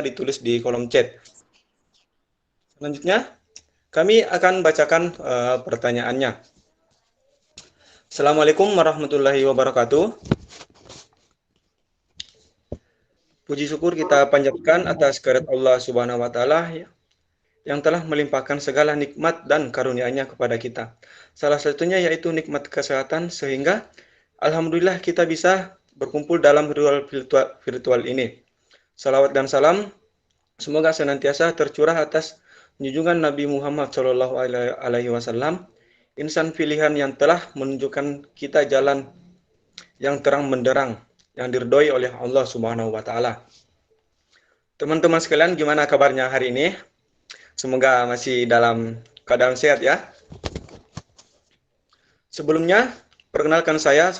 ditulis di kolom chat. Selanjutnya, kami akan bacakan pertanyaannya. Assalamualaikum warahmatullahi wabarakatuh. Puji syukur kita panjatkan atas kehadirat Allah Subhanahu wa taala yang telah melimpahkan segala nikmat dan karunia-Nya kepada kita. Salah satunya yaitu nikmat kesehatan sehingga alhamdulillah kita bisa berkumpul dalam virtual ini. Salawat dan salam semoga senantiasa tercurah atas junjungan Nabi Muhammad Shallallahu Alaihi Wasallam, insan pilihan yang telah menunjukkan kita jalan yang terang benderang, yang diridhoi oleh Allah Subhanahu Wa Taala. Teman-teman sekalian, gimana kabarnya hari ini? Semoga masih dalam keadaan sehat ya. Sebelumnya, perkenalkan saya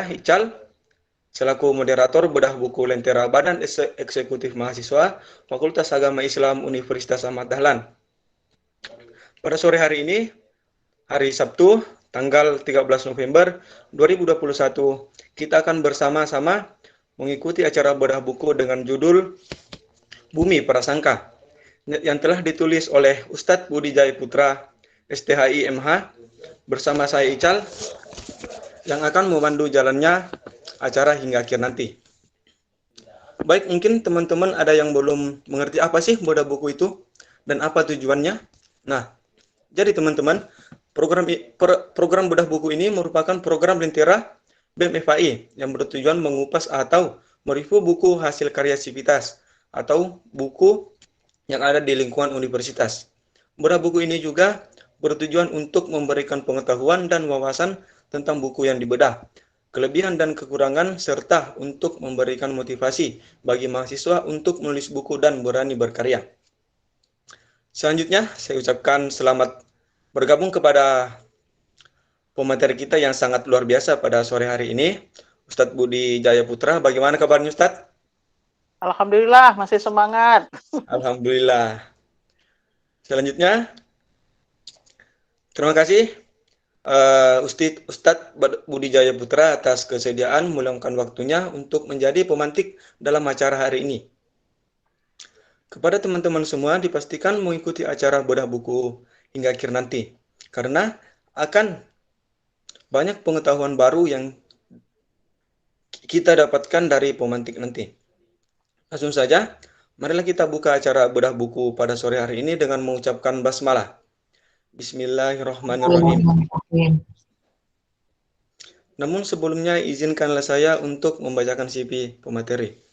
Ical, selaku moderator bedah buku Lentera Badan Eksekutif Mahasiswa Fakultas Agama Islam Universitas Ahmad Dahlan. Pada sore hari ini, hari Sabtu, tanggal 13 November 2021, kita akan bersama-sama mengikuti acara bedah buku dengan judul Bumi Prasangka yang telah ditulis oleh Ustadz Budi Jaya Putra, STHI MH, bersama saya Ical, yang akan memandu jalannya acara hingga akhir nanti. Baik, mungkin teman-teman ada yang belum mengerti apa sih bedah buku itu dan apa tujuannya. Nah, jadi teman-teman, program bedah buku ini merupakan program Lentera BEM FAI yang bertujuan mengupas atau mereview buku hasil karya sivitas atau buku yang ada di lingkungan universitas. Bedah buku ini juga bertujuan untuk memberikan pengetahuan dan wawasan tentang buku yang dibedah, kelebihan dan kekurangan, serta untuk memberikan motivasi bagi mahasiswa untuk menulis buku dan berani berkarya. Selanjutnya, saya ucapkan selamat bergabung kepada pemateri kita yang sangat luar biasa pada sore hari ini, Ustadz Budi Jaya Putra. Bagaimana kabarnya Ustadz? Alhamdulillah, masih semangat. Alhamdulillah. Selanjutnya, terima kasih Ustadz Budi Jaya Putra atas kesediaan meluangkan waktunya untuk menjadi pemantik dalam acara hari ini. Kepada teman-teman semua dipastikan mengikuti acara bedah buku hingga akhir nanti, karena akan banyak pengetahuan baru yang kita dapatkan dari pemantik nanti. Langsung saja, marilah kita buka acara bedah buku pada sore hari ini dengan mengucapkan basmalah. Bismillahirrahmanirrahim. Namun sebelumnya izinkanlah saya untuk membacakan CV pemateri.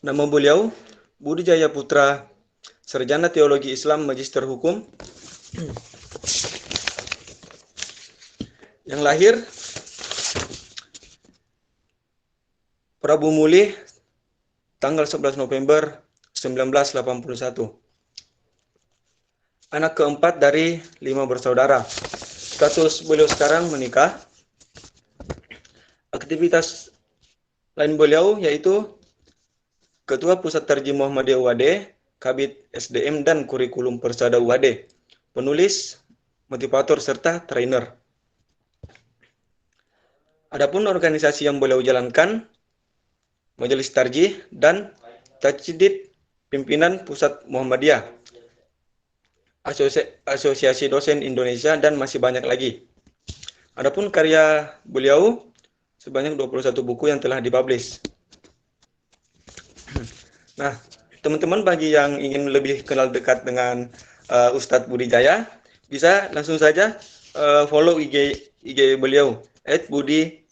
Nama beliau Budi Jaya Putra, Sarjana Teologi Islam Magister Hukum, yang lahir Prabu Muli tanggal 11 November 1981. Anak keempat dari 5 bersaudara. Status beliau sekarang menikah. Aktivitas lain beliau yaitu Ketua Pusat Terjemah Muhammadiyah UAD, Kabid SDM dan Kurikulum Persada UAD, penulis, motivator, serta trainer. Adapun organisasi yang beliau jalankan, Majelis Tarjih dan Tajdid Pimpinan Pusat Muhammadiyah, Asosiasi Dosen Indonesia, dan masih banyak lagi. Adapun karya beliau sebanyak 21 buku yang telah dipublish. Nah, teman-teman bagi yang ingin lebih kenal dekat dengan Ustadz Budi Jaya, bisa langsung saja follow IG beliau @Budi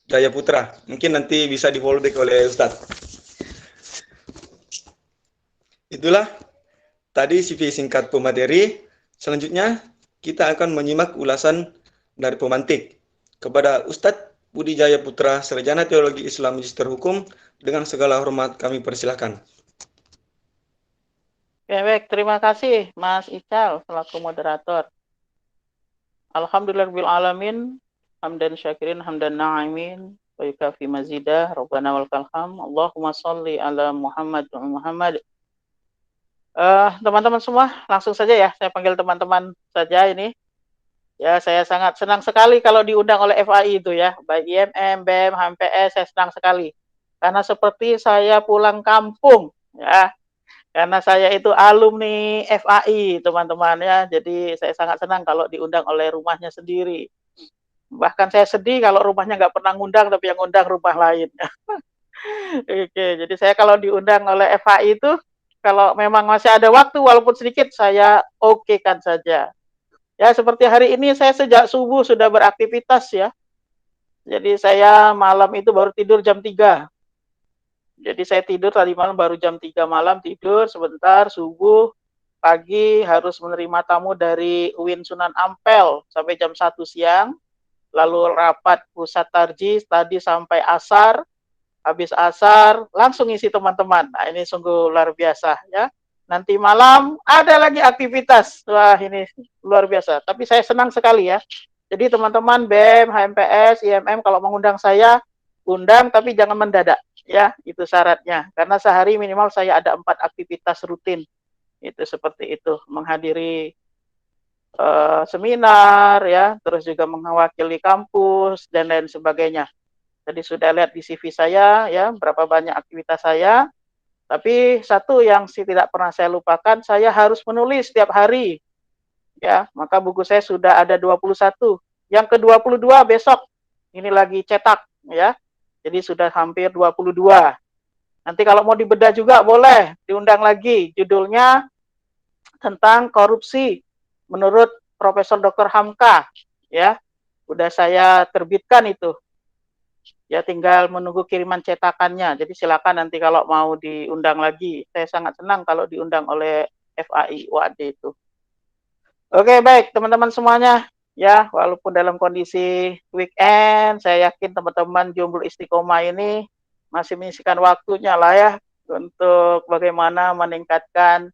Jaya Putra. Mungkin nanti bisa di-follow back oleh Ustadz. Itulah tadi CV singkat pemateri. Selanjutnya kita akan menyimak ulasan dari pemantik. Kepada Ustadz Budi Jaya Putra, Sarjana Teologi Islam Magister Hukum, dengan segala hormat kami persilahkan. Baik, terima kasih Mas Ical selaku moderator. Alhamdulillahirrahmanirrahim. Hamdan syakirin, hamdan na'imin, wa yukafi mazidah, Rabbana walakal hamd. Allahumma sholli ala Muhammad wa Muhammad. Teman-teman semua, langsung saja ya, saya panggil teman-teman saja ini. Ya, saya sangat senang sekali kalau diundang oleh FAI itu ya, baik IMM, BEM, HMPS, saya senang sekali. karena seperti saya pulang kampung, ya. Karena saya itu alumni FAI, teman-teman ya. Jadi saya sangat senang kalau diundang oleh rumahnya sendiri. Bahkan saya sedih kalau rumahnya nggak pernah ngundang, tapi yang ngundang rumah lain. Oke, jadi saya kalau diundang oleh FAI itu, kalau memang masih ada waktu, walaupun sedikit, saya okekan saja. Ya, seperti hari ini saya sejak subuh sudah beraktivitas ya. Jadi saya malam itu baru tidur jam 3. Jadi saya tidur tadi malam baru jam 3 malam, tidur sebentar, subuh, pagi harus menerima tamu dari UIN Sunan Ampel sampai jam 1 siang, lalu rapat pusat tarjih tadi sampai asar, habis asar langsung isi teman-teman. Nah, ini sungguh luar biasa ya. Nanti malam ada lagi aktivitas. Wah, ini luar biasa. Tapi saya senang sekali ya. Jadi teman-teman BEM, HMPS, IMM kalau mengundang saya, undang tapi jangan mendadak ya, itu syaratnya. Karena sehari minimal saya ada 4 aktivitas rutin. Itu seperti itu, menghadiri seminar ya, terus juga mewakili kampus dan lain sebagainya. Jadi sudah lihat di CV saya ya, berapa banyak aktivitas saya. Tapi satu yang tidak pernah saya lupakan, saya harus menulis setiap hari. Ya, maka buku saya sudah ada 21. Yang ke-22 besok ini lagi cetak ya. Jadi sudah hampir 22. Nanti kalau mau dibedah juga boleh diundang lagi. Judulnya tentang korupsi menurut Profesor Dr. Hamka ya. Udah saya terbitkan itu. Ya tinggal menunggu kiriman cetakannya. Jadi silakan nanti kalau mau diundang lagi. Saya sangat senang kalau diundang oleh FAI UAD itu. Oke, baik teman-teman semuanya. Ya, walaupun dalam kondisi weekend, saya yakin teman-teman Jomblo Istiqomah ini masih menyisihkan waktunya lah ya untuk bagaimana meningkatkan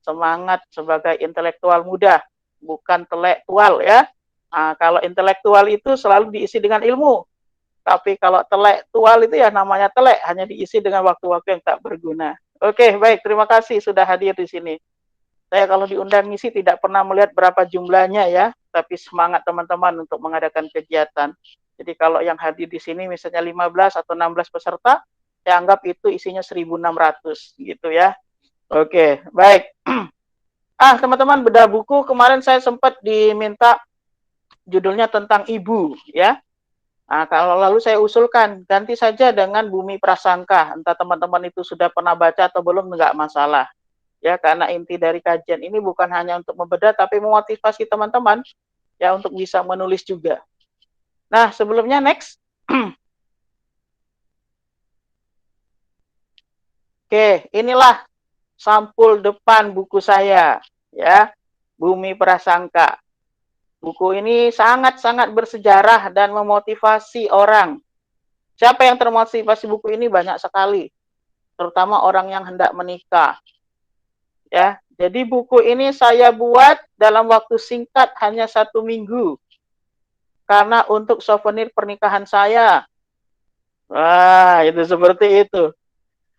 semangat sebagai intelektual muda, bukan telektual ya. Nah, kalau intelektual itu selalu diisi dengan ilmu, tapi kalau telektual itu ya namanya telek, hanya diisi dengan waktu-waktu yang tak berguna. Oke, baik, terima kasih sudah hadir di sini. Saya kalau diundang ngisi tidak pernah melihat berapa jumlahnya ya, tapi semangat teman-teman untuk mengadakan kegiatan. Jadi kalau yang hadir di sini misalnya 15 atau 16 peserta, saya anggap itu isinya 1.600 gitu ya. Oke, baik. Teman-teman bedah buku, kemarin saya sempat diminta judulnya tentang ibu ya. Kalau lalu saya usulkan ganti saja dengan Bumi Prasangka. Entah teman-teman itu sudah pernah baca atau belum, enggak masalah. Ya, karena inti dari kajian ini bukan hanya untuk membedah tapi memotivasi teman-teman ya untuk bisa menulis juga. Nah, sebelumnya next. Oke, inilah sampul depan buku saya ya. Bumi Prasangka. Buku ini sangat-sangat bersejarah dan memotivasi orang. Siapa yang termotivasi buku ini? Banyak sekali. Terutama orang yang hendak menikah. Ya, jadi buku ini saya buat dalam waktu singkat hanya 1 minggu. Karena untuk souvenir pernikahan saya. Wah, itu seperti itu.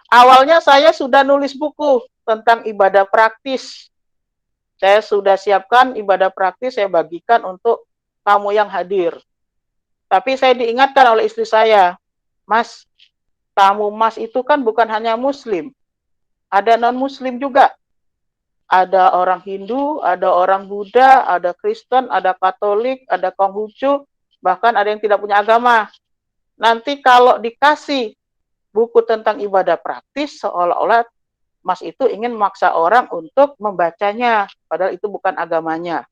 Awalnya saya sudah nulis buku tentang ibadah praktis. Saya sudah siapkan ibadah praktis, saya bagikan untuk tamu yang hadir. Tapi saya diingatkan oleh istri saya, Mas, tamu Mas itu kan bukan hanya Muslim. Ada non-Muslim juga. Ada orang Hindu, ada orang Buddha, ada Kristen, ada Katolik, ada Konghucu, bahkan ada yang tidak punya agama. Nanti kalau dikasih buku tentang ibadah praktis, seolah-olah Mas itu ingin memaksa orang untuk membacanya, padahal itu bukan agamanya.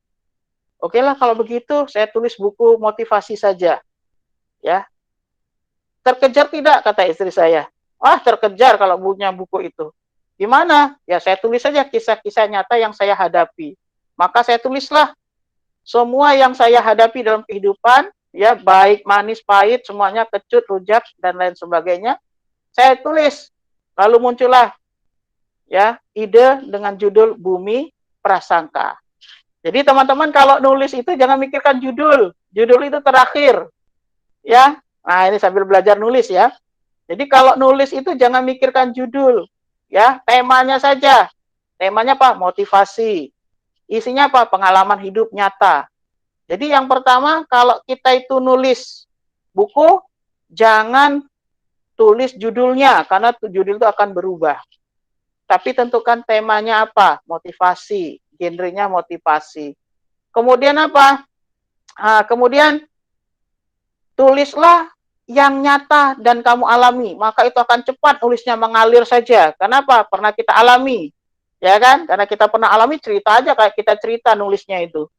Oke lah kalau begitu, saya tulis buku motivasi saja. Ya, terkejar tidak, kata istri saya. Terkejar kalau punya buku itu. Gimana? Ya saya tulis saja kisah-kisah nyata yang saya hadapi. Maka saya tulislah semua yang saya hadapi dalam kehidupan, ya baik manis, pahit, semuanya kecut, rujak, dan lain sebagainya. Saya tulis. Lalu muncullah ya ide dengan judul Bumi Prasangka. Jadi teman-teman kalau nulis itu jangan mikirkan judul. Judul itu terakhir. Ya. Nah, ini sambil belajar nulis ya. Jadi kalau nulis itu jangan mikirkan judul. Ya, temanya saja. Temanya apa? Motivasi. Isinya apa? Pengalaman hidup nyata. Jadi yang pertama, kalau kita itu nulis buku, jangan tulis judulnya, karena judul itu akan berubah. Tapi tentukan temanya apa, motivasi, genrenya motivasi. Kemudian apa? Kemudian tulislah yang nyata dan kamu alami, maka itu akan cepat nulisnya mengalir saja. Kenapa? Pernah kita alami, ya kan? Karena kita pernah alami, cerita aja kayak kita cerita nulisnya itu.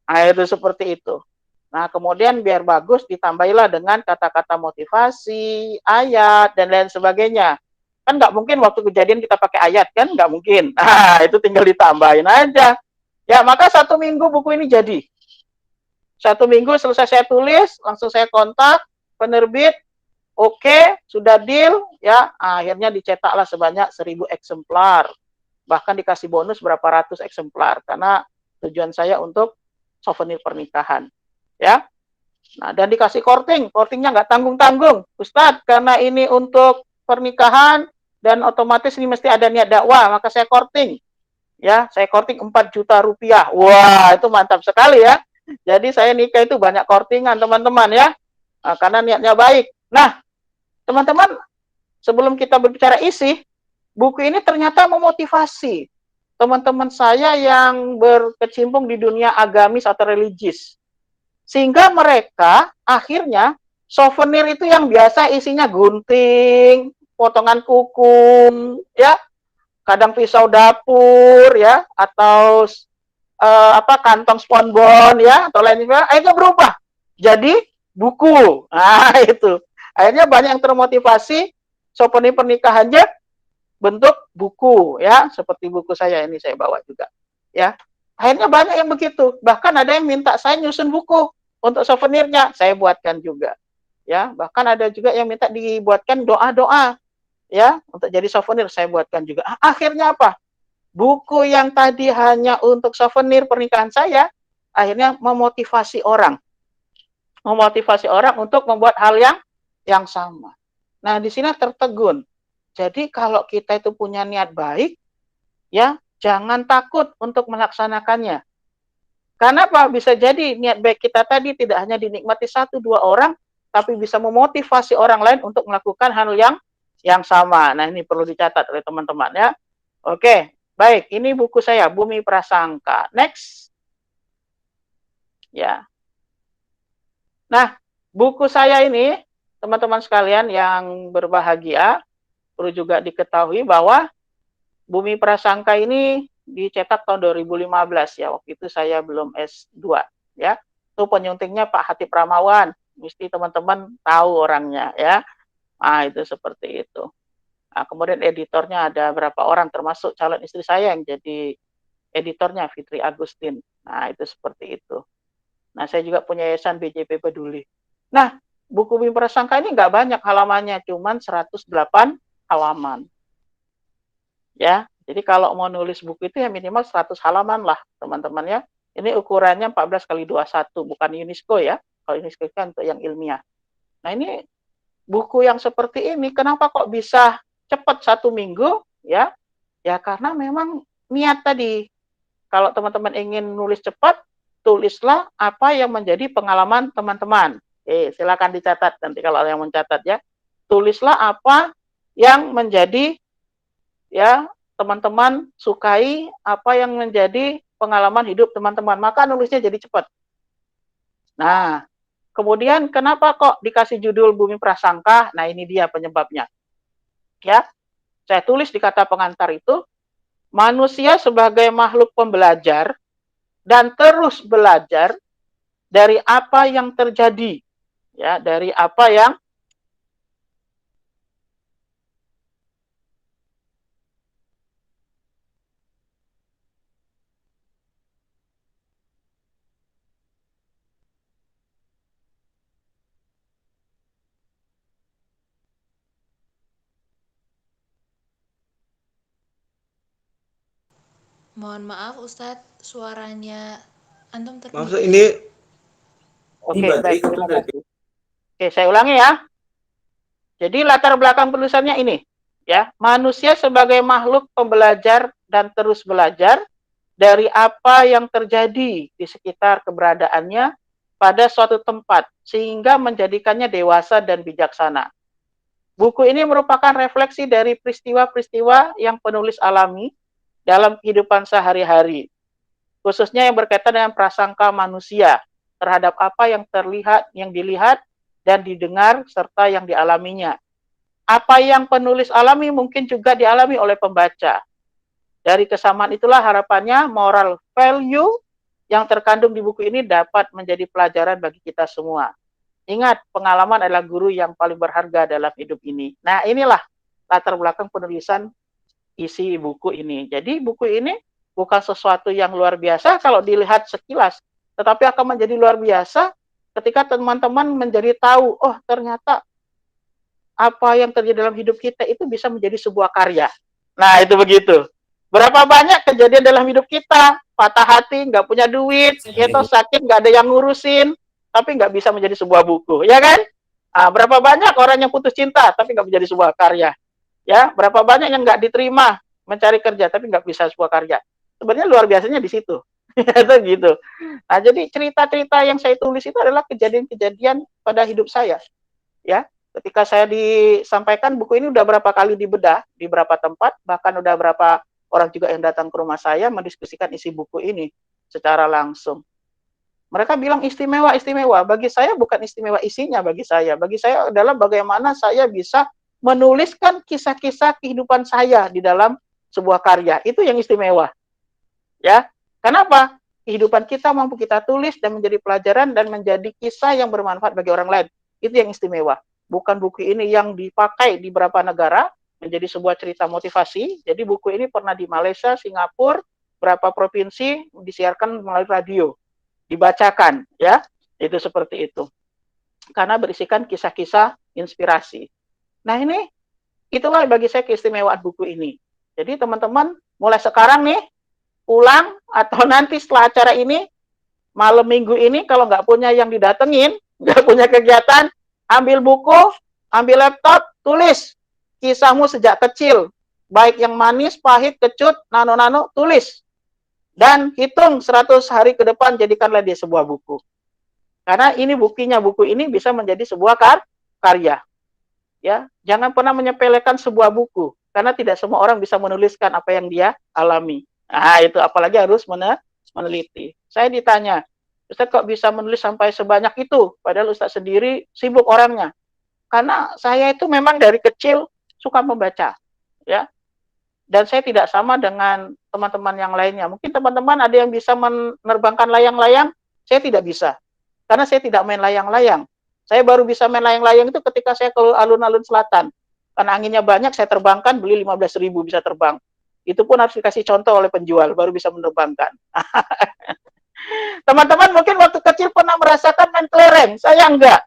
Nah, itu seperti itu. Nah, kemudian biar bagus ditambahilah dengan kata-kata motivasi, ayat, dan lain sebagainya. Kan nggak mungkin waktu kejadian kita pakai ayat, kan? Nggak mungkin. Nah, itu tinggal ditambahin aja. Ya, maka 1 minggu buku ini jadi. 1 minggu selesai saya tulis, langsung saya kontak penerbit, oke, sudah deal, ya, akhirnya dicetaklah sebanyak 1.000 eksemplar. Bahkan dikasih bonus berapa ratus eksemplar, karena tujuan saya untuk souvenir pernikahan. Ya, nah, dan dikasih kortingnya nggak tanggung-tanggung, Ustadz, karena ini untuk pernikahan dan otomatis ini mesti ada niat dakwah, maka saya korting, ya, saya korting 4 juta rupiah, wah itu mantap sekali ya. Jadi saya nikah itu banyak kortingan teman-teman ya, karena niatnya baik. Nah, teman-teman, sebelum kita berbicara isi, buku ini ternyata memotivasi teman-teman saya yang berkecimpung di dunia agamis atau religius. Sehingga mereka akhirnya souvenir itu yang biasa isinya gunting, potongan kuku, ya, kadang pisau dapur, ya, atau kantong spons ya, atau lain sebagainya, akhirnya berubah jadi buku. Nah, itu. Akhirnya banyak yang termotivasi, souvenir pernikahannya bentuk buku, ya, seperti buku saya ini saya bawa juga, ya. Akhirnya banyak yang begitu. Bahkan ada yang minta saya nyusun buku untuk souvenirnya, saya buatkan juga. Ya, bahkan ada juga yang minta dibuatkan doa-doa, ya, untuk jadi souvenir, saya buatkan juga. Akhirnya apa? Buku yang tadi hanya untuk souvenir pernikahan saya, akhirnya memotivasi orang. Memotivasi orang untuk membuat hal yang sama. Nah, di sini tertegun. Jadi kalau kita itu punya niat baik, ya, jangan takut untuk melaksanakannya. Karena apa? Bisa jadi niat baik kita tadi tidak hanya dinikmati 1-2 orang, tapi bisa memotivasi orang lain untuk melakukan hal yang sama. Nah, ini perlu dicatat oleh teman-teman ya. Oke, baik. Ini buku saya, Bumi Prasangka. Next. Ya. Nah, buku saya ini, teman-teman sekalian yang berbahagia, perlu juga diketahui bahwa Bumi Prasangka ini dicetak tahun 2015 ya. Waktu itu saya belum S2 ya. Itu penyuntingnya Pak Hatip Ramawan. Mesti teman-teman tahu orangnya ya. Nah, itu seperti itu. Nah, kemudian editornya ada berapa orang, termasuk calon istri saya yang jadi editornya, Fitri Agustin. Nah, itu seperti itu. Nah, saya juga punya yayasan BJP Peduli. Nah, buku Bumi Prasangka ini nggak banyak halamannya, cuman 108 halaman. Ya, jadi kalau mau nulis buku itu ya minimal 100 halaman lah, teman-teman ya. Ini ukurannya 14x21, bukan UNESCO ya. Kalau UNESCO kan untuk yang ilmiah. Nah, ini buku yang seperti ini, kenapa kok bisa cepat 1 minggu? Ya, ya karena memang niat tadi. Kalau teman-teman ingin nulis cepat, tulislah apa yang menjadi pengalaman teman-teman. Silakan dicatat nanti kalau ada yang mencatat ya. Tulislah apa yang menjadi ya teman-teman sukai, apa yang menjadi pengalaman hidup teman-teman, maka nulisnya jadi cepat. Nah, kemudian kenapa kok dikasih judul Bumi Prasangka? Nah, ini dia penyebabnya. Ya, saya tulis di kata pengantar itu, manusia sebagai makhluk pembelajar dan terus belajar dari apa yang terjadi. Ya, dari apa yang Mohon maaf Ustadz, suaranya Antum Maksud terputus. ini Oke, baik, terima kasih. Oke, saya ulangi ya. Jadi latar belakang penulisannya ini, ya. Manusia sebagai makhluk pembelajar dan terus belajar dari apa yang terjadi di sekitar keberadaannya pada suatu tempat sehingga menjadikannya dewasa dan bijaksana. Buku ini merupakan refleksi dari peristiwa-peristiwa yang penulis alami dalam kehidupan sehari-hari, khususnya yang berkaitan dengan prasangka manusia terhadap apa yang terlihat, yang dilihat, dan didengar, serta yang dialaminya. Apa yang penulis alami mungkin juga dialami oleh pembaca. Dari kesamaan itulah harapannya moral value yang terkandung di buku ini dapat menjadi pelajaran bagi kita semua. Ingat, pengalaman adalah guru yang paling berharga dalam hidup ini. Nah, inilah latar belakang penulisan isi buku ini. Jadi buku ini bukan sesuatu yang luar biasa kalau dilihat sekilas, tetapi akan menjadi luar biasa ketika teman-teman menjadi tahu, oh ternyata apa yang terjadi dalam hidup kita itu bisa menjadi sebuah karya. Nah, itu begitu. Berapa banyak kejadian dalam hidup kita, patah hati, nggak punya duit, atau sakit, nggak ada yang ngurusin, tapi nggak bisa menjadi sebuah buku, ya kan? Nah, berapa banyak orang yang putus cinta, tapi nggak menjadi sebuah karya. Ya, berapa banyak yang nggak diterima mencari kerja, tapi nggak bisa sebuah karya. Sebenarnya luar biasanya di situ. Itu gitu. Nah, jadi cerita-cerita yang saya tulis itu adalah kejadian-kejadian pada hidup saya. Ya, ketika saya disampaikan buku ini udah berapa kali dibedah di beberapa tempat, bahkan udah berapa orang juga yang datang ke rumah saya mendiskusikan isi buku ini secara langsung. Mereka bilang istimewa, istimewa. Bagi saya bukan istimewa isinya bagi saya. Bagi saya adalah bagaimana saya bisa menuliskan kisah-kisah kehidupan saya di dalam sebuah karya. Itu yang istimewa. Ya. Kenapa? Kehidupan kita mampu kita tulis dan menjadi pelajaran dan menjadi kisah yang bermanfaat bagi orang lain. Itu yang istimewa. Bukan buku ini yang dipakai di beberapa negara menjadi sebuah cerita motivasi. Jadi buku ini pernah di Malaysia, Singapura, beberapa provinsi disiarkan melalui radio. Dibacakan, ya, itu seperti itu. Karena berisikan kisah-kisah inspirasi. Nah ini, itulah bagi saya keistimewaan buku ini. Jadi teman-teman, mulai sekarang nih, pulang atau nanti setelah acara ini, malam minggu ini, kalau nggak punya yang didatengin, nggak punya kegiatan, ambil buku, ambil laptop, tulis kisahmu sejak kecil. Baik yang manis, pahit, kecut, nano-nano, tulis. Dan hitung 100 hari ke depan, jadikanlah dia sebuah buku. Karena ini buktinya, buku ini bisa menjadi sebuah karya. Ya, jangan pernah menyepelekan sebuah buku, karena tidak semua orang bisa menuliskan apa yang dia alami. Nah, itu apalagi harus meneliti. Saya ditanya, Ustaz kok bisa menulis sampai sebanyak itu? Padahal Ustaz sendiri sibuk orangnya. Karena saya itu memang dari kecil suka membaca. Ya, dan saya tidak sama dengan teman-teman yang lainnya. Mungkin teman-teman ada yang bisa menerbangkan layang-layang, saya tidak bisa. Karena saya tidak main layang-layang. Saya baru bisa main layang-layang itu ketika saya ke alun-alun selatan. Karena anginnya banyak, saya terbangkan, beli 15.000 bisa terbang. Itu pun harus dikasih contoh oleh penjual, baru bisa menerbangkan. Teman-teman mungkin waktu kecil pernah merasakan main kelereng, saya enggak.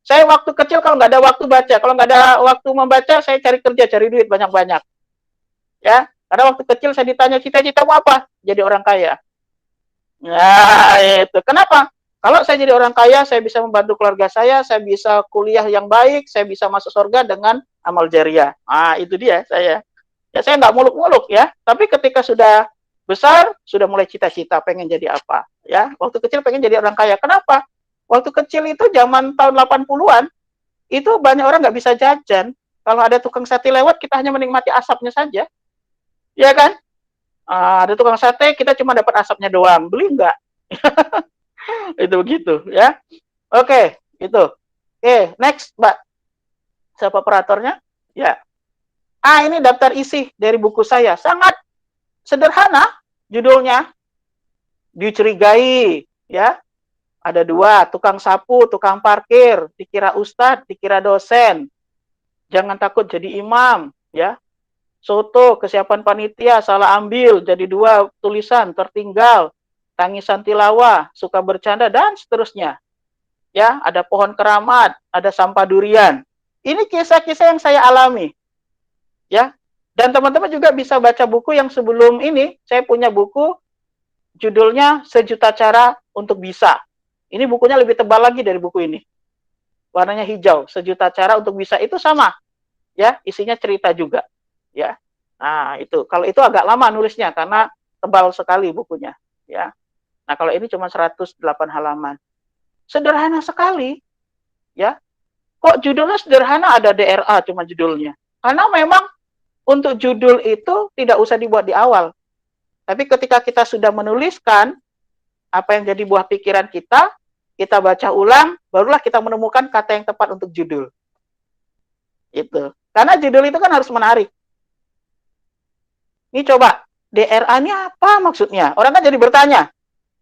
Saya waktu kecil kalau nggak ada waktu baca, kalau nggak ada waktu membaca, saya cari kerja, cari duit banyak-banyak. Ya, karena waktu kecil saya ditanya cita-citamu apa? Jadi orang kaya. Nah, itu. Kenapa? Kalau saya jadi orang kaya, saya bisa membantu keluarga saya bisa kuliah yang baik, saya bisa masuk surga dengan amal jariah. Ah, itu dia saya. Ya, saya nggak muluk-muluk ya. Tapi ketika sudah besar, sudah mulai cita-cita pengen jadi apa. Ya, waktu kecil pengen jadi orang kaya. Kenapa? Waktu kecil itu zaman tahun 80-an, itu banyak orang nggak bisa jajan. Kalau ada tukang sate lewat, kita hanya menikmati asapnya saja. Ya kan? Ada tukang sate, kita cuma dapat asapnya doang. Beli enggak? Itu begitu, ya. Oke, itu. Oke, next, Mbak. Siapa operatornya? Ya. Ini daftar isi dari buku saya. Sangat sederhana judulnya. Dicurigai, ya. Ada 2, tukang sapu, tukang parkir, dikira ustadz, dikira dosen. Jangan takut jadi imam, ya. Soto, kesiapan panitia, salah ambil, jadi 2 tulisan, tertinggal, tangisan tilawah, suka bercanda, dan seterusnya. Ya, ada pohon keramat, ada sampah durian. Ini kisah-kisah yang saya alami. Ya, dan teman-teman juga bisa baca buku yang sebelum ini, saya punya buku, judulnya Sejuta Cara Untuk Bisa. Ini bukunya lebih tebal lagi dari buku ini. Warnanya hijau, Sejuta Cara Untuk Bisa, itu sama. Ya, isinya cerita juga. Ya, nah itu kalau itu agak lama nulisnya karena tebal sekali bukunya, ya. Nah kalau ini cuma 108 halaman, sederhana sekali, ya. Kok judulnya sederhana, ada DRA cuma judulnya. Karena memang untuk judul itu tidak usah dibuat di awal. Tapi ketika kita sudah menuliskan apa yang jadi buah pikiran kita baca ulang, barulah kita menemukan kata yang tepat untuk judul. Itu. Karena judul itu kan harus menarik. Ini coba, DRA ini apa maksudnya? Orang kan jadi bertanya,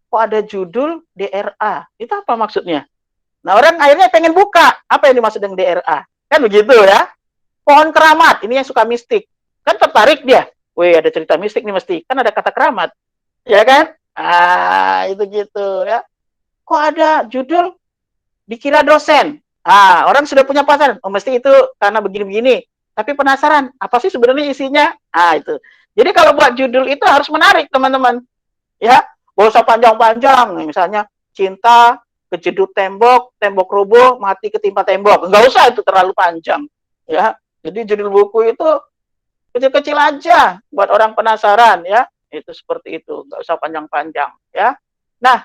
kok ada judul DRA? Itu apa maksudnya? Nah, orang akhirnya pengen buka. Apa yang dimaksud dengan DRA? Kan begitu ya. Pohon keramat, ini yang suka mistik. Kan tertarik dia. Wih, ada cerita mistik nih mesti. Kan ada kata keramat. Ya kan? Itu gitu ya. Kok ada judul dikira dosen? Orang sudah punya pasaran. Oh, mesti itu karena begini-begini. Tapi penasaran, apa sih sebenarnya isinya? Itu. Jadi kalau buat judul itu harus menarik, teman-teman. Ya, gak usah panjang-panjang. Misalnya, cinta kejedut tembok, tembok roboh, mati ketimpa tembok. Nggak usah itu terlalu panjang. Ya, jadi judul buku itu kecil-kecil aja buat orang penasaran ya. Itu seperti itu, nggak usah panjang-panjang ya. Nah,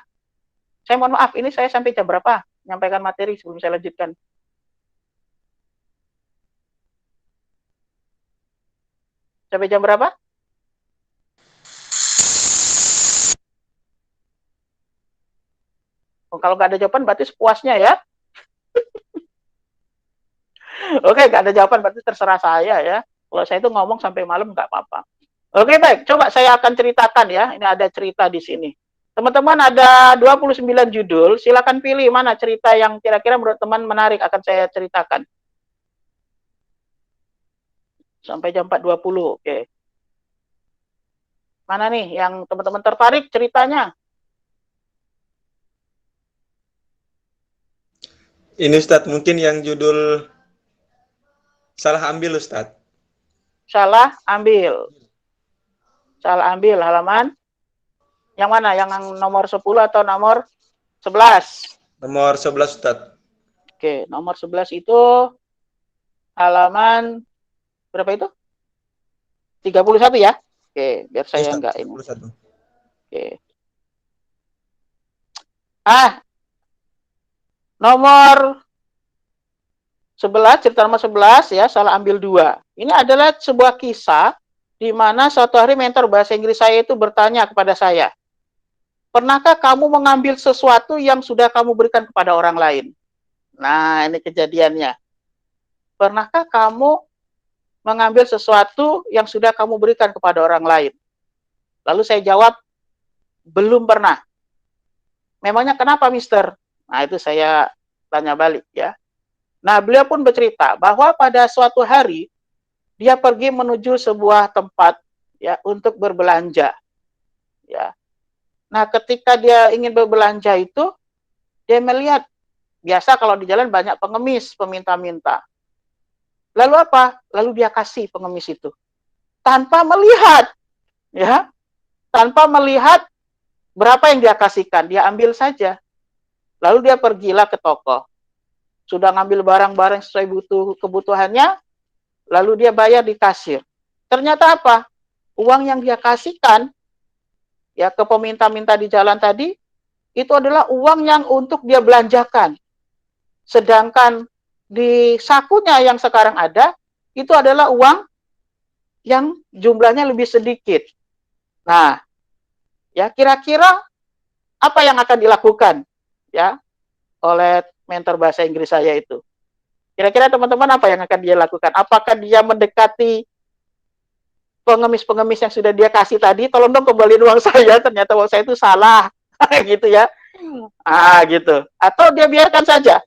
saya mohon maaf, ini saya sampai jam berapa menyampaikan materi sebelum saya lanjutkan? Sampai jam berapa? Oh, kalau nggak ada jawaban berarti sepuasnya ya. Oke, nggak ada jawaban berarti terserah saya ya. Kalau saya itu ngomong sampai malam nggak apa-apa. Oke, baik. Coba saya akan ceritakan ya. Ini ada cerita di sini. Teman-teman ada 29 judul. Silakan pilih mana cerita yang kira-kira menurut teman menarik akan saya ceritakan. Sampai jam 4.20. Oke. Mana nih yang teman-teman tertarik ceritanya? Ini Ustadz, mungkin yang judul salah ambil Ustadz. Salah ambil. Salah ambil halaman yang mana? Yang nomor 10 atau nomor 11? Nomor 11 Ustadz. Oke, nomor 11 itu halaman berapa itu? 31 ya? Oke, biar saya enggak ini. 31. Oke. Nomor 11, cerita nomor 11 ya, salah ambil 2. Ini adalah sebuah kisah di mana suatu hari mentor bahasa Inggris saya itu bertanya kepada saya, pernahkah kamu mengambil sesuatu yang sudah kamu berikan kepada orang lain? Nah, ini kejadiannya. Pernahkah kamu mengambil sesuatu yang sudah kamu berikan kepada orang lain? Lalu saya jawab, belum pernah. Memangnya kenapa, Mister? Nah, itu saya tanya balik ya. Nah, beliau pun bercerita bahwa pada suatu hari dia pergi menuju sebuah tempat ya untuk berbelanja. Ya. Nah, ketika dia ingin berbelanja itu, dia melihat biasa kalau di jalan banyak pengemis, peminta-minta. Lalu apa? Lalu dia kasih pengemis itu. Tanpa melihat ya. Tanpa melihat berapa yang dia kasihkan, dia ambil saja. Lalu dia pergilah ke toko. Sudah ngambil barang-barang sesuai kebutuhannya, lalu dia bayar di kasir. Ternyata apa? Uang yang dia kasihkan ya ke peminta-minta di jalan tadi, itu adalah uang yang untuk dia belanjakan. Sedangkan di sakunya yang sekarang ada, itu adalah uang yang jumlahnya lebih sedikit. Nah, ya kira-kira apa yang akan dilakukan ya oleh mentor bahasa Inggris saya itu? Kira-kira teman-teman apa yang akan dia lakukan? Apakah dia mendekati pengemis-pengemis yang sudah dia kasih tadi, tolong dong kembaliin uang saya, ternyata uang saya itu salah, gitu ya? Gitu. Atau dia biarkan saja?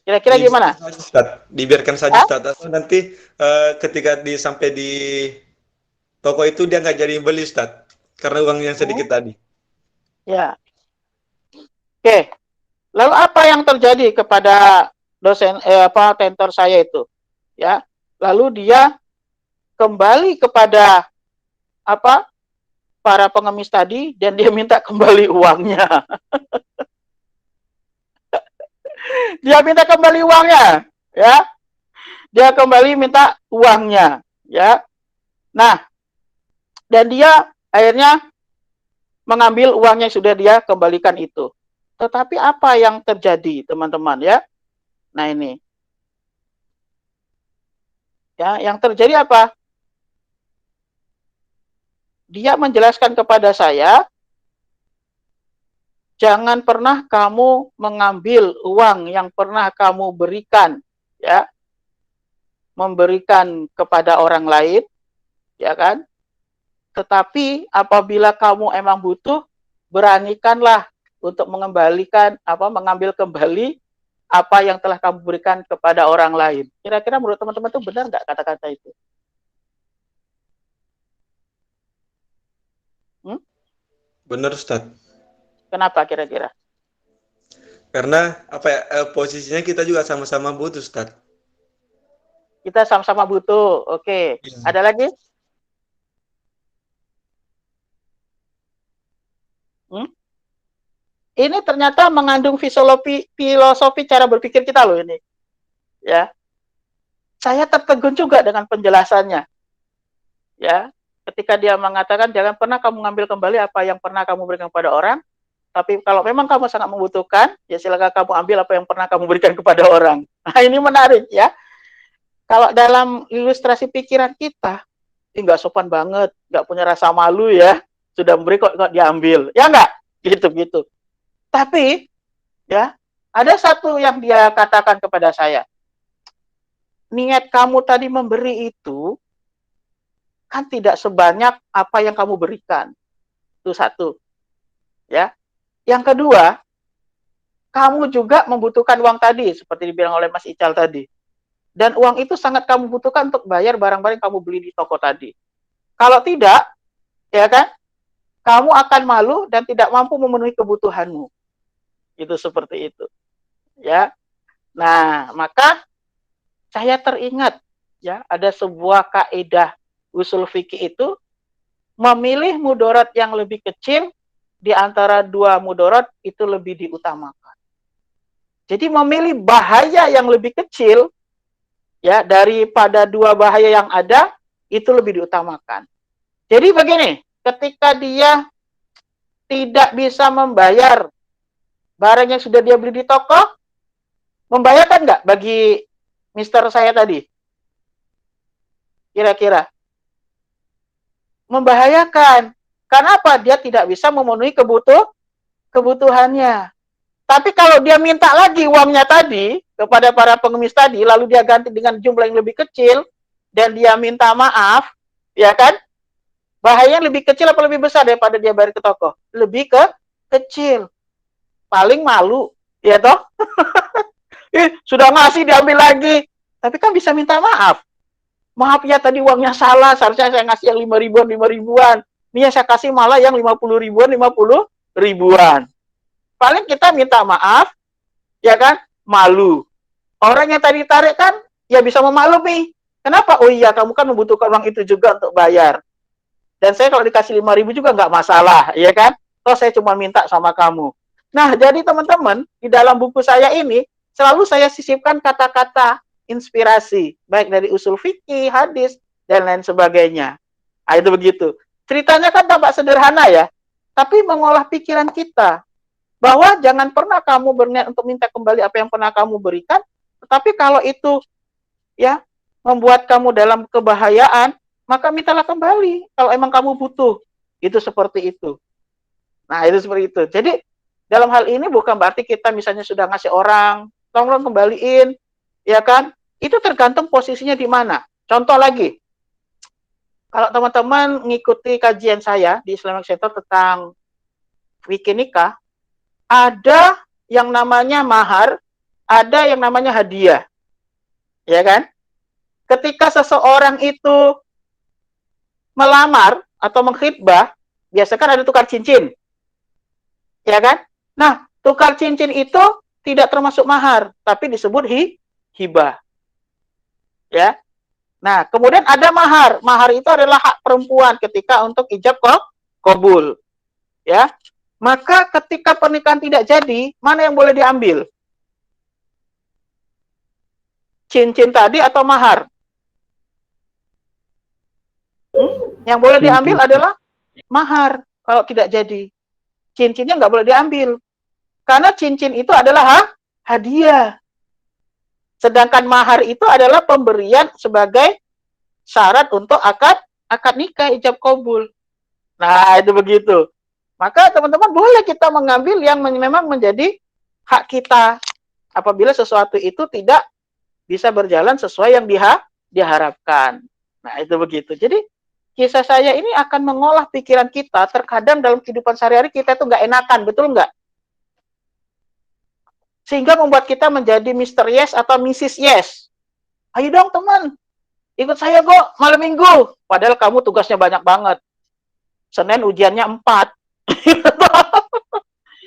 Kira-kira gimana? Dibiarkan saja, Ustaz. Atau nanti ketika sampai di toko itu dia nggak jadi beli, Ustaz, karena uang yang sedikit tadi. Ya. Oke. Lalu apa yang terjadi kepada dosen tentor saya itu? Ya. Lalu dia kembali kepada para pengemis tadi dan dia minta kembali uangnya. Dia minta kembali uangnya, ya. Dia kembali minta uangnya, ya. Nah, dan dia akhirnya mengambil uangnya yang sudah dia kembalikan itu. Tetapi apa yang terjadi, teman-teman, ya? Nah ini. Ya, yang terjadi apa? Dia menjelaskan kepada saya, jangan pernah kamu mengambil uang yang pernah kamu berikan, ya, memberikan kepada orang lain, ya kan? Tetapi apabila kamu emang butuh, beranikanlah untuk mengambil kembali apa yang telah kamu berikan kepada orang lain. Kira-kira menurut teman-teman itu benar nggak kata-kata itu? Benar, Ustadz. Kenapa kira-kira? Karena posisinya kita juga sama-sama butuh, Ustadz. Kita sama-sama butuh. Oke. Ya. Ada lagi? Ini ternyata mengandung filosofi cara berpikir kita loh ini. Ya. Saya tertegun juga dengan penjelasannya. Ya. Ketika dia mengatakan jangan pernah kamu ngambil kembali apa yang pernah kamu berikan kepada orang, tapi kalau memang kamu sangat membutuhkan, ya silakan kamu ambil apa yang pernah kamu berikan kepada orang. Nah, ini menarik ya. Kalau dalam ilustrasi pikiran kita, nggak sopan banget, nggak punya rasa malu ya, sudah memberi kok diambil, ya nggak? Gitu-gitu. Tapi, ya, ada satu yang dia katakan kepada saya. Niat kamu tadi memberi itu, kan tidak sebanyak apa yang kamu berikan. Itu satu. Ya. Yang kedua, kamu juga membutuhkan uang tadi, seperti dibilang oleh Mas Ical tadi. Dan uang itu sangat kamu butuhkan untuk bayar barang-barang yang kamu beli di toko tadi. Kalau tidak, ya kan, kamu akan malu dan tidak mampu memenuhi kebutuhanmu. Itu seperti itu. Ya. Nah, maka saya teringat ya, ada sebuah kaidah usul fikih itu memilih mudarat yang lebih kecil di antara dua mudarat itu lebih diutamakan. Jadi memilih bahaya yang lebih kecil ya daripada dua bahaya yang ada itu lebih diutamakan. Jadi begini, ketika dia tidak bisa membayar barang yang sudah dia beli di toko, membayarkan nggak bagi Mister saya tadi? Kira-kira membahayakan. Karena apa? Dia tidak bisa memenuhi kebutuhannya. Tapi kalau dia minta lagi uangnya tadi kepada para pengemis tadi, lalu dia ganti dengan jumlah yang lebih kecil, dan dia minta maaf, ya kan? Bahayanya lebih kecil apa lebih besar daripada dia bayar ke toko? Lebih kecil. Paling malu, ya toh? Sudah ngasih diambil lagi. Tapi kan bisa minta maaf. Maaf ya tadi uangnya salah, seharusnya saya ngasih yang 5 ribuan. Ini saya kasih malah yang 50 ribuan. Paling kita minta maaf, ya kan, malu. Orang yang tadi tarik kan, ya bisa memaklumi. Kenapa? Oh iya, kamu kan membutuhkan uang itu juga untuk bayar. Dan saya kalau dikasih 5 ribu juga nggak masalah, ya kan? Kalau saya cuma minta sama kamu. Nah, jadi teman-teman, di dalam buku saya ini, selalu saya sisipkan kata-kata inspirasi, baik dari usul fikih, hadis, dan lain sebagainya. Nah, itu begitu. Ceritanya kan tampak sederhana ya, tapi mengolah pikiran kita, bahwa jangan pernah kamu berniat untuk minta kembali apa yang pernah kamu berikan, tetapi kalau itu ya membuat kamu dalam kebahayaan, maka mintalah kembali kalau emang kamu butuh. Itu seperti itu. Nah, itu seperti itu. Jadi, dalam hal ini bukan berarti kita misalnya sudah ngasih orang, tolong kembaliin, ya kan? Itu tergantung posisinya di mana. Contoh lagi, kalau teman-teman mengikuti kajian saya di Islamic Center tentang fikih nikah, ada yang namanya mahar, ada yang namanya hadiah. Ya kan? Ketika seseorang itu melamar atau mengkhitbah, biasanya kan ada tukar cincin. Ya kan? Nah, tukar cincin itu tidak termasuk mahar, tapi disebut hibah. Ya. Nah, kemudian ada mahar. Mahar itu adalah hak perempuan ketika untuk ijab qabul. Ya. Maka ketika pernikahan tidak jadi, mana yang boleh diambil? Cincin tadi atau mahar? Yang boleh diambil adalah mahar kalau tidak jadi. Cincinnya nggak boleh diambil. Karena cincin itu adalah hadiah. Sedangkan mahar itu adalah pemberian sebagai syarat untuk akad nikah, ijab kabul. Nah, itu begitu. Maka teman-teman boleh kita mengambil yang memang menjadi hak kita apabila sesuatu itu tidak bisa berjalan sesuai yang diharapkan. Nah, itu begitu. Jadi, kisah saya ini akan mengolah pikiran kita. Terkadang dalam kehidupan sehari-hari kita itu nggak enakan, betul nggak? Sehingga membuat kita menjadi Mr. Yes atau Mrs. Yes. Ayo dong teman, ikut saya kok malam minggu. Padahal kamu tugasnya banyak banget. Senin ujiannya 4.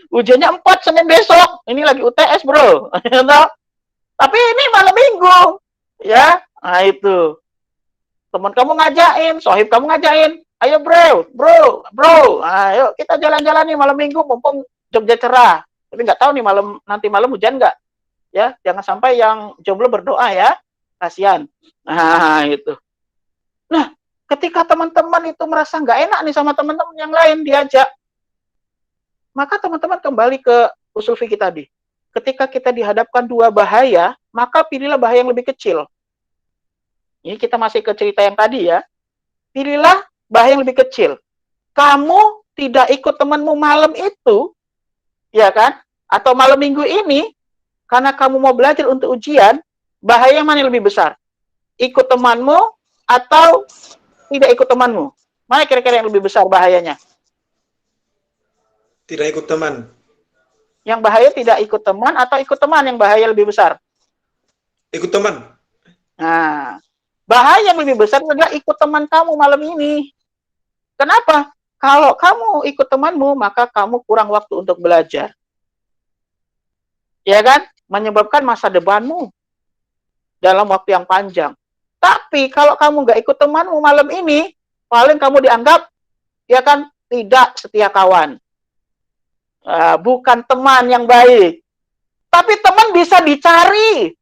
Ujiannya 4 Senin besok. Ini lagi UTS bro. Tapi ini malam minggu. Ya, nah itu. Teman kamu ngajain, sohib kamu ngajain. Ayo bro. Ayo kita jalan-jalan nih malam minggu mumpung Jogja cerah. Tapi nggak tahu nih nanti malam hujan nggak? Ya, jangan sampai yang jomblo berdoa ya. Kasihan. Nah, itu. Nah, ketika teman-teman itu merasa nggak enak nih sama teman-teman yang lain diajak, maka teman-teman kembali ke usul fikih tadi. Ketika kita dihadapkan dua bahaya, maka pilihlah bahaya yang lebih kecil. Ini kita masih ke cerita yang tadi ya. Pilihlah bahaya yang lebih kecil. Kamu tidak ikut temanmu malam itu, ya kan? Atau malam minggu ini, karena kamu mau belajar untuk ujian, bahaya yang mana yang lebih besar? Ikut temanmu atau tidak ikut temanmu? Mana kira-kira yang lebih besar bahayanya? Tidak ikut teman. Yang bahaya tidak ikut teman atau ikut teman yang bahaya lebih besar? Ikut teman. Nah, bahaya yang lebih besar adalah ikut teman kamu malam ini. Kenapa? Kalau kamu ikut temanmu, maka kamu kurang waktu untuk belajar. Ya kan? Menyebabkan masa depanmu dalam waktu yang panjang. Tapi kalau kamu nggak ikut temanmu malam ini, paling kamu dianggap, ya kan, tidak setia kawan. Bukan teman yang baik. Tapi teman bisa dicari.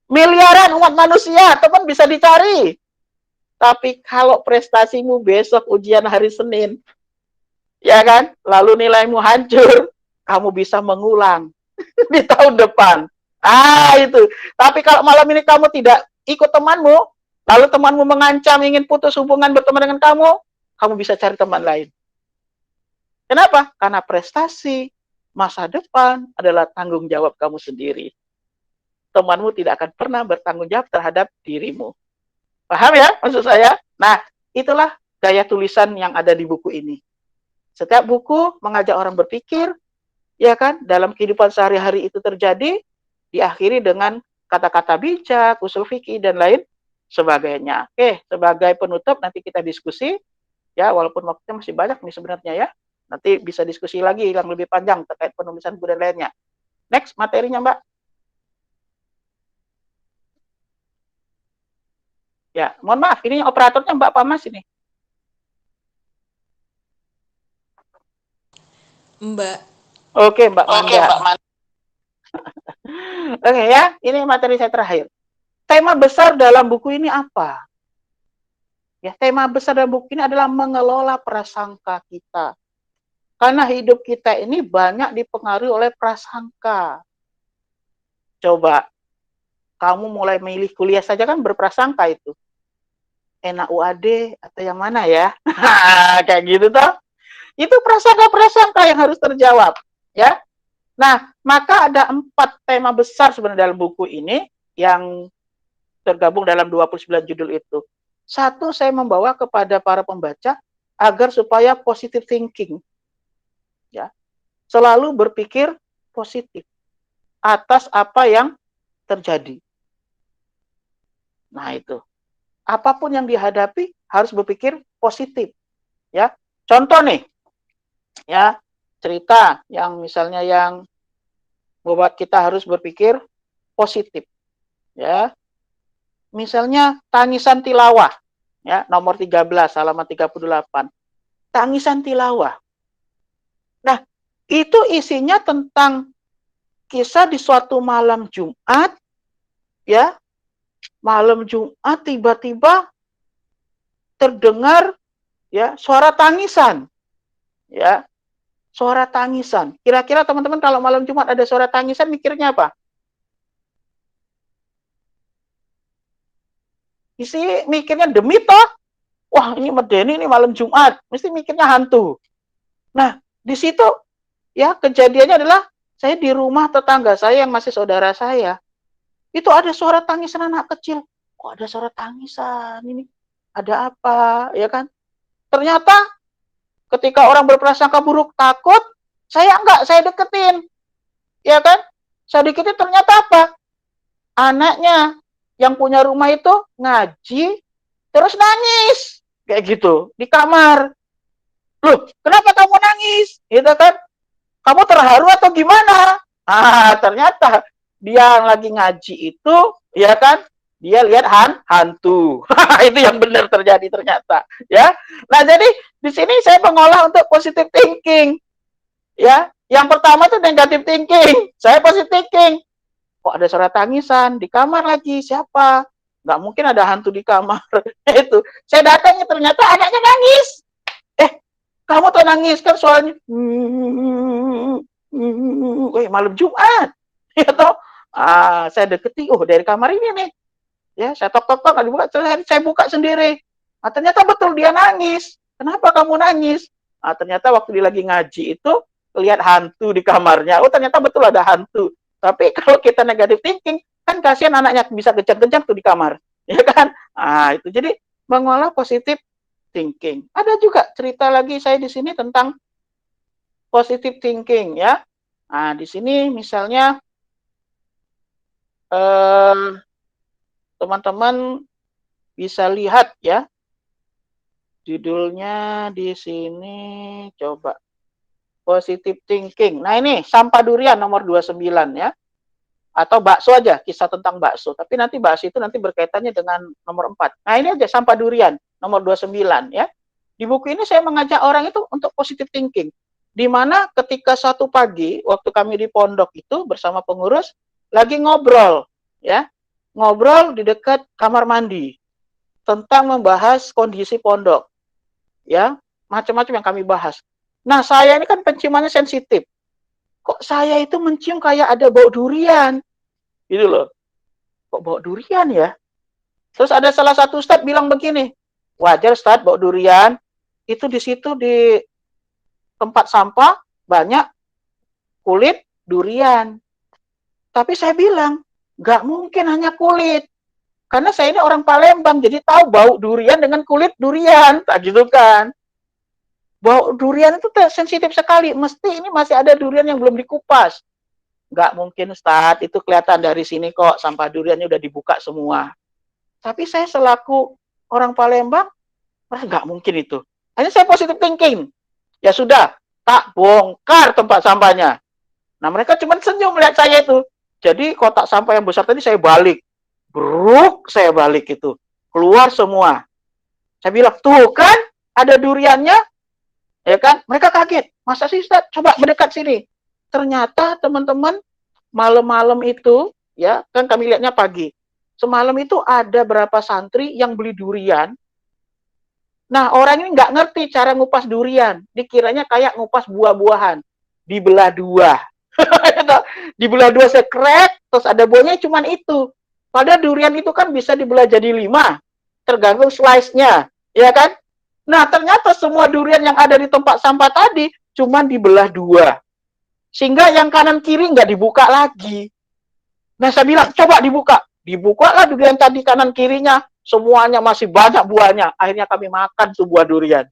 Miliaran umat manusia, teman bisa dicari. Tapi kalau prestasimu besok ujian hari Senin, ya kan, lalu nilaimu hancur, kamu bisa mengulang di tahun depan. Itu. Tapi kalau malam ini kamu tidak ikut temanmu, lalu temanmu mengancam ingin putus hubungan berteman dengan kamu bisa cari teman lain. Kenapa? Karena prestasi masa depan adalah tanggung jawab kamu sendiri. Temanmu tidak akan pernah bertanggung jawab terhadap dirimu. Paham ya maksud saya? Nah, itulah gaya tulisan yang ada di buku ini. Setiap buku mengajak orang berpikir, ya kan, dalam kehidupan sehari-hari itu terjadi, diakhiri dengan kata-kata bijak, usul fikih, dan lain sebagainya. Oke, sebagai penutup nanti kita diskusi, ya, walaupun waktunya masih banyak nih sebenarnya ya. Nanti bisa diskusi lagi yang lebih panjang terkait penulisan buku dan lainnya. Next, materinya Mbak. Ya, mohon maaf, ini operatornya Mbak Pamas ini. Mbak. Oke, Mbak Manda. Oke ya, ini materi saya terakhir. Tema besar dalam buku ini apa? Ya, tema besar dalam buku ini adalah mengelola prasangka kita. Karena hidup kita ini banyak dipengaruhi oleh prasangka. Coba, kamu mulai milih kuliah saja kan berprasangka itu. Enak UAD atau yang mana ya? Kayak gitu toh. Itu prasangka-prasangka yang harus terjawab. Ya. Nah, maka ada 4 tema besar sebenarnya dalam buku ini yang tergabung dalam 29 judul itu. 1, saya membawa kepada para pembaca agar supaya positive thinking. Ya. Selalu berpikir positif atas apa yang terjadi. Nah, itu. Apapun yang dihadapi harus berpikir positif. Ya. Contoh nih. Ya, cerita yang misalnya yang membuat kita harus berpikir positif. Ya. Misalnya tangisan tilawah, ya, nomor 13 halaman 38. Tangisan tilawah. Nah, itu isinya tentang kisah di suatu malam Jumat, ya. Malam Jumat tiba-tiba terdengar ya suara tangisan. Ya. Suara tangisan. Kira-kira teman-teman kalau malam Jumat ada suara tangisan mikirnya apa? isi mikirnya demi toh, wah ini medeni ini malam Jumat, mesti mikirnya hantu. Nah, di situ ya kejadiannya adalah saya di rumah tetangga saya yang masih saudara saya. Itu ada suara tangisan anak kecil. Kok ada suara tangisan ini? Ada apa? Ya kan? Ternyata ketika orang berprasangka buruk takut, saya enggak, saya deketin. Ya kan? Saya deketin ternyata apa? Anaknya yang punya rumah itu ngaji terus nangis. Kayak gitu di kamar. Loh, kenapa kamu nangis? Gitu kan? Kamu terharu atau gimana? Ternyata dia lagi ngaji itu, ya kan? Dia lihat hantu. Itu yang benar terjadi ternyata, ya. Nah, jadi di sini saya mengolah untuk positive thinking. Ya, yang pertama itu negative thinking. Saya positive thinking. Kok ada suara tangisan di kamar lagi? Siapa? Nggak mungkin ada hantu di kamar. Itu. Saya datangnya ternyata anaknya nangis. Kamu tuh nangis kan soalnya malam Jumat. Ya toh. Saya deketi, dari kamar ini nih. Ya, saya tok dibuka, saya buka sendiri. Ternyata betul dia nangis. Kenapa kamu nangis? Ternyata waktu dia lagi ngaji itu lihat hantu di kamarnya. Ternyata betul ada hantu. Tapi kalau kita negative thinking, kan kasihan anaknya bisa kencang-kencang tuh di kamar. Ya kan? Itu. Jadi mengolah positif thinking. Ada juga cerita lagi saya di sini tentang positive thinking ya. Di sini misalnya teman-teman bisa lihat ya. Judulnya di sini coba positive thinking. Nah, ini sampah durian nomor 29 ya. Atau bakso aja, kisah tentang bakso. Tapi nanti bakso itu nanti berkaitannya dengan nomor 4. Nah, ini aja sampah durian nomor 29 ya. Di buku ini saya mengajak orang itu untuk positive thinking. Di mana ketika suatu pagi waktu kami di pondok itu bersama pengurus lagi ngobrol ya. Ngobrol di dekat kamar mandi tentang membahas kondisi pondok. Ya, macam-macam yang kami bahas. Nah, saya ini kan penciumannya sensitif. Kok saya itu mencium kayak ada bau durian. Gitu loh. Kok bau durian ya? Terus ada salah satu ustadz bilang begini, wajar ustadz bau durian, itu di situ di tempat sampah banyak kulit durian. Tapi saya bilang, nggak mungkin hanya kulit. Karena saya ini orang Palembang, jadi tahu bau durian dengan kulit durian. Tak gitu kan. Bau durian itu sensitif sekali. Mesti ini masih ada durian yang belum dikupas. Nggak mungkin Ustadz, itu kelihatan dari sini kok, sampah duriannya udah dibuka semua. Tapi saya selaku orang Palembang, nggak mungkin itu. Hanya saya positive thinking. Ya sudah, tak bongkar tempat sampahnya. Nah, mereka cuma senyum melihat saya itu. Jadi kotak sampah yang besar tadi saya balik. Bruk, saya balik itu. Keluar semua. Saya bilang, tuh kan, ada duriannya. Ya kan? Mereka kaget. Masa sih Ustaz? Coba mendekat sini. Ternyata teman-teman, malam-malam itu, ya kan kami lihatnya pagi. Semalam itu ada berapa santri yang beli durian. Nah, orang ini nggak ngerti cara ngupas durian. Dikiranya kayak ngupas buah-buahan. Dibelah dua. Dibelah dua sekrek, terus ada buahnya cuma itu. Padahal durian itu kan bisa dibelah jadi 5. Tergantung slice-nya. Ya kan? Nah, ternyata semua durian yang ada di tempat sampah tadi cuma dibelah 2. Sehingga yang kanan kiri nggak dibuka lagi. Nah, saya bilang, coba dibuka. Dibukalah durian tadi kanan kirinya. Semuanya masih banyak buahnya. Akhirnya kami makan tuh buah durian.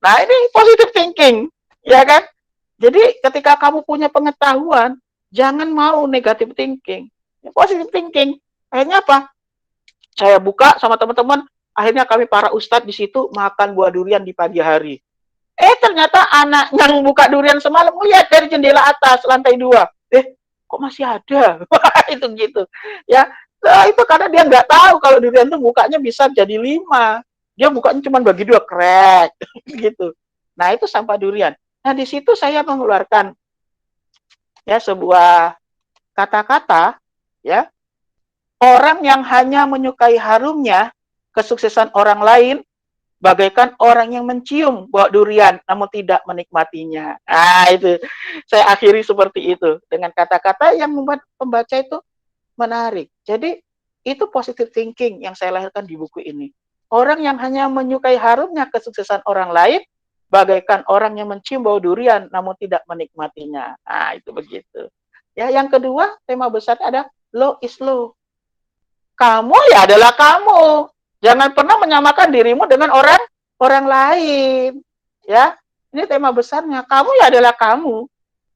Nah, ini positive thinking. Ya kan? Jadi, ketika kamu punya pengetahuan, jangan mau negative thinking. Positive thinking. Akhirnya apa? Saya buka sama teman-teman. Akhirnya kami para ustadz di situ makan buah durian di pagi hari. Ternyata anak yang buka durian semalam lihat dari jendela atas lantai 2. Kok masih ada? Itu gitu. Ya, nah, itu karena dia nggak tahu kalau durian itu bukanya bisa jadi 5. Dia bukanya cuma bagi 2 krek gitu. Nah, itu sampah durian. Nah, di situ saya mengeluarkan ya sebuah kata-kata ya. Orang yang hanya menyukai harumnya kesuksesan orang lain bagaikan orang yang mencium bau durian namun tidak menikmatinya. Itu saya akhiri seperti itu dengan kata-kata yang membuat pembaca itu menarik. Jadi Itu positive thinking yang saya lahirkan di buku ini. Orang yang hanya menyukai harumnya kesuksesan orang lain, bagaikan orang yang mencium bau durian namun tidak menikmatinya. Nah, itu begitu. Ya, yang kedua, tema besarnya ada low is low. Kamu ya adalah kamu. Jangan pernah menyamakan dirimu dengan orang lain. Ya, ini tema besarnya. Kamu ya adalah kamu.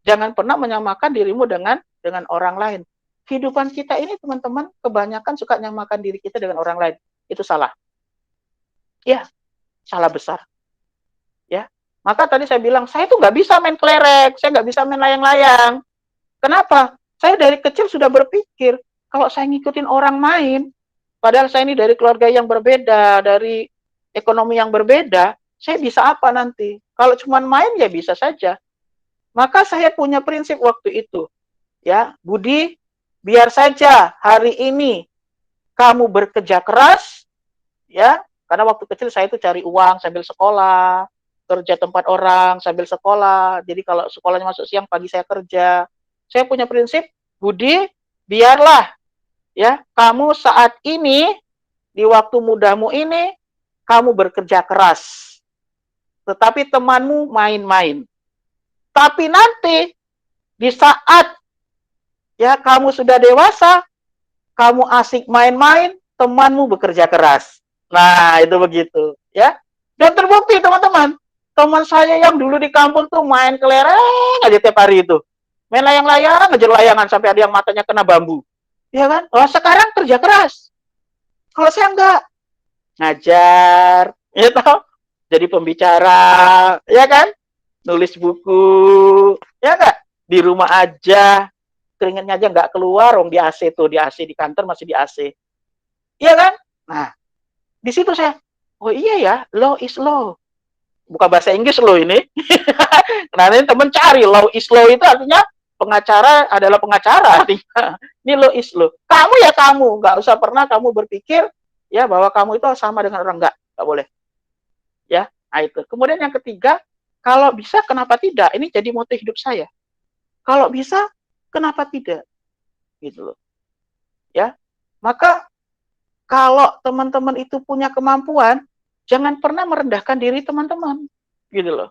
Jangan pernah menyamakan dirimu dengan orang lain. Kehidupan kita ini, teman-teman, kebanyakan suka menyamakan diri kita dengan orang lain. Itu salah. Ya, salah besar. Ya, maka tadi saya bilang, saya tuh nggak bisa main kelerek, saya nggak bisa main layang-layang. Kenapa? Saya dari kecil sudah berpikir, kalau saya ngikutin orang main, padahal saya ini dari keluarga yang berbeda, dari ekonomi yang berbeda, saya bisa apa nanti? Kalau cuma main ya bisa saja. Maka saya punya prinsip waktu itu, ya, Budi, biar saja hari ini kamu bekerja keras, ya, karena waktu kecil saya itu cari uang sambil sekolah, kerja tempat orang sambil sekolah. Jadi kalau sekolahnya masuk siang, pagi saya kerja. Saya punya prinsip, Budi, biarlah ya kamu saat ini di waktu mudamu ini kamu bekerja keras, tetapi temanmu main-main. Tapi nanti di saat ya kamu sudah dewasa, kamu asik main-main, temanmu bekerja keras. Nah, itu begitu, ya. Dan terbukti, teman-teman. Teman saya yang dulu di kampung tuh main kelereng aja tiap hari itu. Main layang-layang, ngejar layangan sampai ada yang matanya kena bambu. Ya kan? Oh, sekarang kerja keras. Kalau saya enggak. Ngajar, ya toh? Jadi pembicara, ya kan? Nulis buku, ya enggak? Di rumah aja. Keringetnya aja nggak keluar, di AC tuh, di AC di kantor masih di AC. Iya kan? Nah, di situ saya, oh iya ya, law is law. Bukan bahasa Inggris loh ini. Nah, ini teman cari, law is law itu artinya pengacara adalah pengacara. Artinya, ini law is law. Kamu ya kamu, nggak usah pernah kamu berpikir ya bahwa kamu itu sama dengan orang, nggak boleh. Ya, nah itu. Kemudian yang ketiga, kalau bisa kenapa tidak? Ini jadi moto hidup saya. Kalau bisa, kenapa tidak? Gitu loh. Ya. Maka kalau teman-teman itu punya kemampuan, jangan pernah merendahkan diri teman-teman. Gitu loh.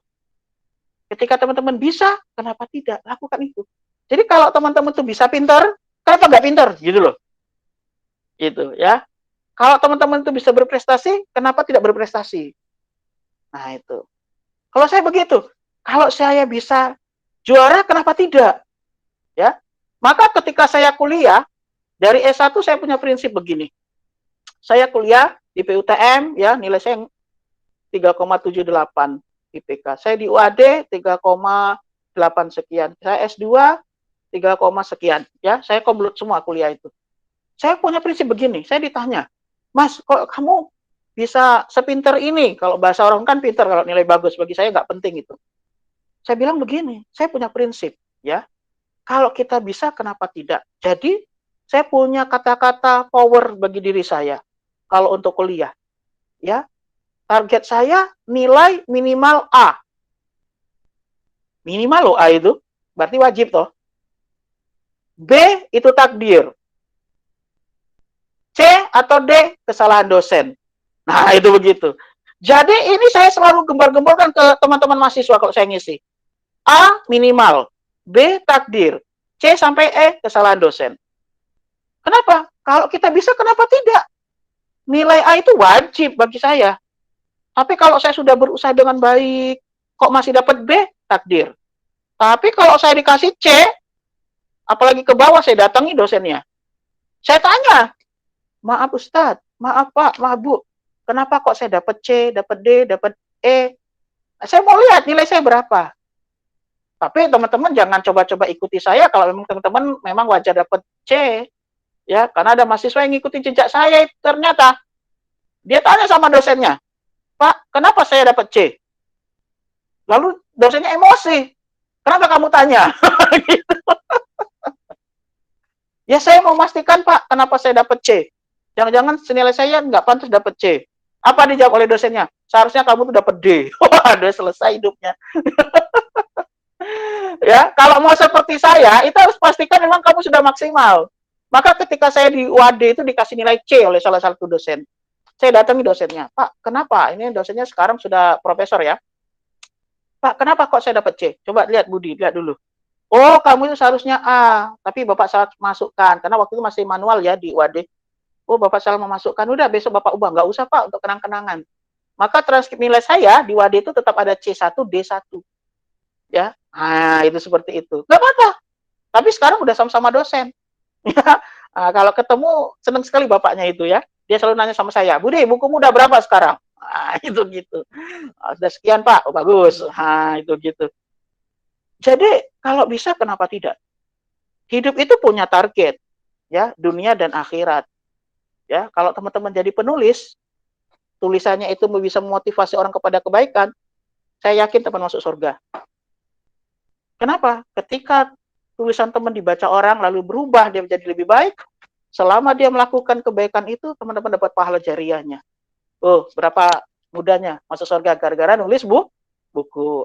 Ketika teman-teman bisa, kenapa tidak? Lakukan itu. Jadi kalau teman-teman itu bisa pintar, kenapa nggak pintar? Gitu loh. Gitu ya. Kalau teman-teman itu bisa berprestasi, kenapa tidak berprestasi? Nah itu. Kalau saya begitu, kalau saya bisa juara, kenapa tidak? Ya. Maka ketika saya kuliah, dari S1 saya punya prinsip begini. Saya kuliah di PUTM, ya, nilai saya 3,78 IPK. Saya di UAD 3,8 sekian. Saya S2 3, sekian, ya. Saya komplit semua kuliah itu. Saya punya prinsip begini, saya ditanya, "Mas, kok kamu bisa sepinter ini?" Kalau bahasa orang kan pinter, kalau nilai bagus, bagi saya nggak penting itu. Saya bilang begini, saya punya prinsip, ya. Kalau kita bisa, kenapa tidak? Jadi, saya punya kata-kata power bagi diri saya. Kalau untuk kuliah, ya, target saya nilai minimal A. Minimal loh A itu, berarti wajib toh. B itu takdir. C atau D kesalahan dosen. Nah, itu begitu. Jadi ini saya selalu gembar-gemborkan ke teman-teman mahasiswa kalau saya ngisi. A minimal, B takdir, C sampai E kesalahan dosen. Kenapa? Kalau kita bisa, kenapa tidak? Nilai A itu wajib bagi saya. Tapi kalau saya sudah berusaha dengan baik, kok masih dapat B, takdir. Tapi kalau saya dikasih C, apalagi ke bawah, saya datangi dosennya. Saya tanya, maaf Ustadz, maaf Pak, maaf Bu, kenapa kok saya dapat C, dapat D, dapat E? Saya mau lihat nilai saya berapa. Tapi teman-teman jangan coba-coba ikuti saya kalau memang teman-teman memang wajar dapat C. Ya, karena ada mahasiswa yang ngikutin jejak saya, ternyata dia tanya sama dosennya, "Pak, kenapa saya dapat C?" Lalu dosennya emosi. "Kenapa kamu tanya?" Gitu. Ya, saya mau memastikan, Pak, kenapa saya dapat C. Jangan-jangan senilai saya nggak pantas dapat C. Apa dijawab oleh dosennya? "Seharusnya kamu tuh dapat D." Wah, udah selesai hidupnya. Ya, kalau mau seperti saya, itu harus pastikan memang kamu sudah maksimal. Maka ketika saya di UAD itu dikasih nilai C oleh salah satu dosen. Saya datangi dosennya, Pak, kenapa? Ini dosennya sekarang sudah profesor ya. Pak, kenapa kok saya dapat C? Coba lihat Budi, lihat dulu. Oh, kamu itu seharusnya A, tapi Bapak salah masukkan. Karena waktu itu masih manual ya di UAD. Oh, Bapak salah memasukkan. Udah, besok Bapak ubah. Nggak usah, Pak, untuk kenang-kenangan. Maka transkrip nilai saya di UAD itu tetap ada C1, D1. Ya, nah itu seperti itu. Nggak apa-apa. Tapi sekarang udah sama-sama dosen. Nah, kalau ketemu, senang sekali bapaknya itu ya. Dia selalu nanya sama saya, Budi, bukumu udah berapa sekarang? Nah, itu gitu. Sudah sekian, Pak. Oh, bagus. Nah, itu gitu. Jadi, kalau bisa, kenapa tidak? Hidup itu punya target, ya, dunia dan akhirat. Ya, kalau teman-teman jadi penulis, tulisannya itu bisa memotivasi orang kepada kebaikan, saya yakin teman masuk surga. Kenapa? Ketika tulisan teman dibaca orang lalu berubah, dia menjadi lebih baik, selama dia melakukan kebaikan itu, teman-teman dapat pahala jariahnya. Oh, berapa mudahnya masuk surga gara-gara nulis buku.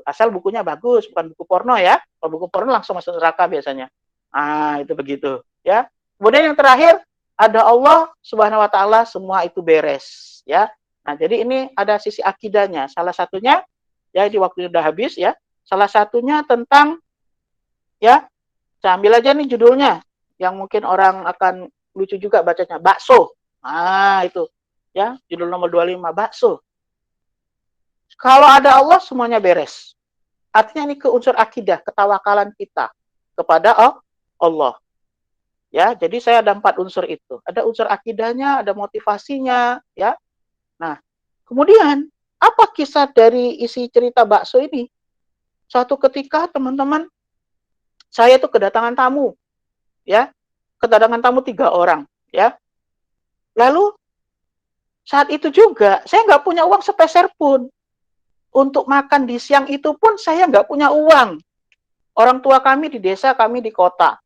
Asal bukunya bagus, bukan buku porno ya. Kalau buku porno langsung masuk neraka biasanya. Ah, itu begitu, ya. Kemudian yang terakhir, ada Allah Subhanahu wa taala, semua itu beres, ya. Nah, jadi ini ada sisi akidahnya. Salah satunya ya di waktu udah habis ya. Salah satunya tentang ya, saya ambil aja nih judulnya yang mungkin orang akan lucu juga bacanya, bakso. Ah, itu. Ya, judul nomor 25, bakso. Kalau ada Allah semuanya beres. Artinya ini ke unsur akidah, ketawakalan kita kepada Allah. Ya, jadi saya ada 4 unsur itu. Ada unsur akidahnya, ada motivasinya, ya. Nah, kemudian apa kisah dari isi cerita bakso ini? Suatu ketika teman-teman, saya itu kedatangan tamu, ya. Kedatangan tamu 3 orang, ya. Lalu saat itu juga saya nggak punya uang sepeser pun. Untuk makan di siang itu pun saya nggak punya uang. Orang tua kami di desa, kami di kota.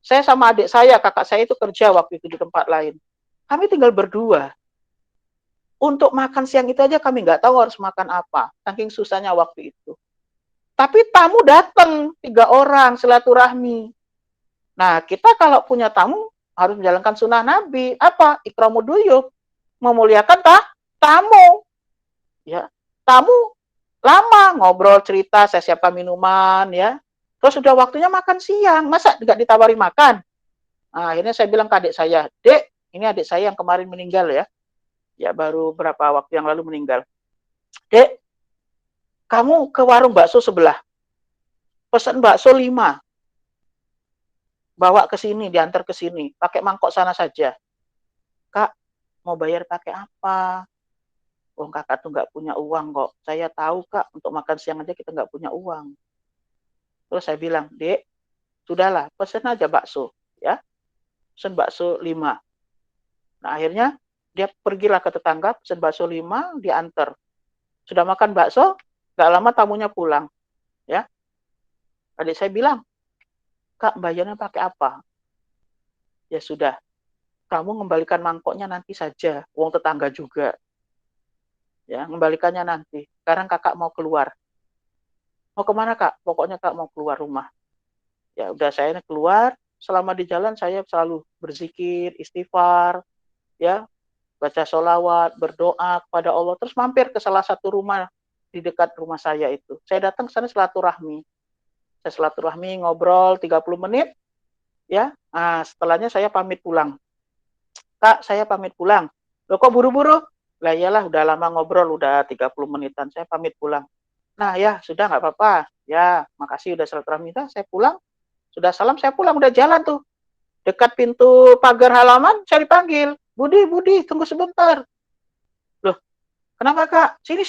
Saya sama adik saya, kakak saya itu kerja waktu itu di tempat lain. Kami tinggal berdua. Untuk makan siang itu aja kami nggak tahu harus makan apa. Saking susahnya waktu itu. Tapi tamu datang 3 orang silaturahmi. Nah, kita kalau punya tamu harus menjalankan sunnah Nabi. Apa? Ikramuduyub. Memuliakan tamu. Ya, tamu lama ngobrol cerita, saya siapkan minuman ya. Terus sudah waktunya makan siang, masa nggak ditawari makan? Nah, akhirnya saya bilang ke adik saya, Dek, ini adik saya yang kemarin meninggal ya. Ya baru berapa waktu yang lalu meninggal. Dek, kamu ke warung bakso sebelah. Pesan bakso 5. Bawa ke sini, diantar ke sini. Pakai mangkok sana saja. Kak, mau bayar pakai apa? Oh, kakak tuh nggak punya uang kok. Saya tahu kak, untuk makan siang aja kita nggak punya uang. Terus saya bilang, Dek, sudahlah, pesen aja bakso. Ya, pesen bakso 5. Nah, akhirnya dia pergilah ke tetangga, pesen bakso 5, diantar. Sudah makan bakso, nggak lama tamunya pulang. Ya, adik saya bilang, Kak, bayarnya pakai apa? Ya sudah, kamu mengembalikan mangkoknya nanti saja, uang tetangga juga. Ya, mengembalikannya nanti. Sekarang kakak mau keluar. Mau kemana kak? Pokoknya kak mau keluar rumah. Ya udah saya keluar. Selama di jalan saya selalu berzikir, istighfar, ya, baca sholawat, berdoa kepada Allah. Terus mampir ke salah satu rumah di dekat rumah saya itu. Saya datang ke sana silaturahmi. Saya silaturahmi, ngobrol 30 menit. Ya, nah, setelahnya saya pamit pulang. Kak, saya pamit pulang. Loh kok buru-buru? Lah iyalah udah lama ngobrol, udah 30 menitan. Saya pamit pulang. Nah ya, sudah nggak apa-apa. Ya, makasih udah silaturahmi. Saya pulang. Sudah salam, saya pulang. Udah jalan tuh. Dekat pintu pagar halaman, saya dipanggil. Budi, Budi, tunggu sebentar. Loh, kenapa kak? Sini.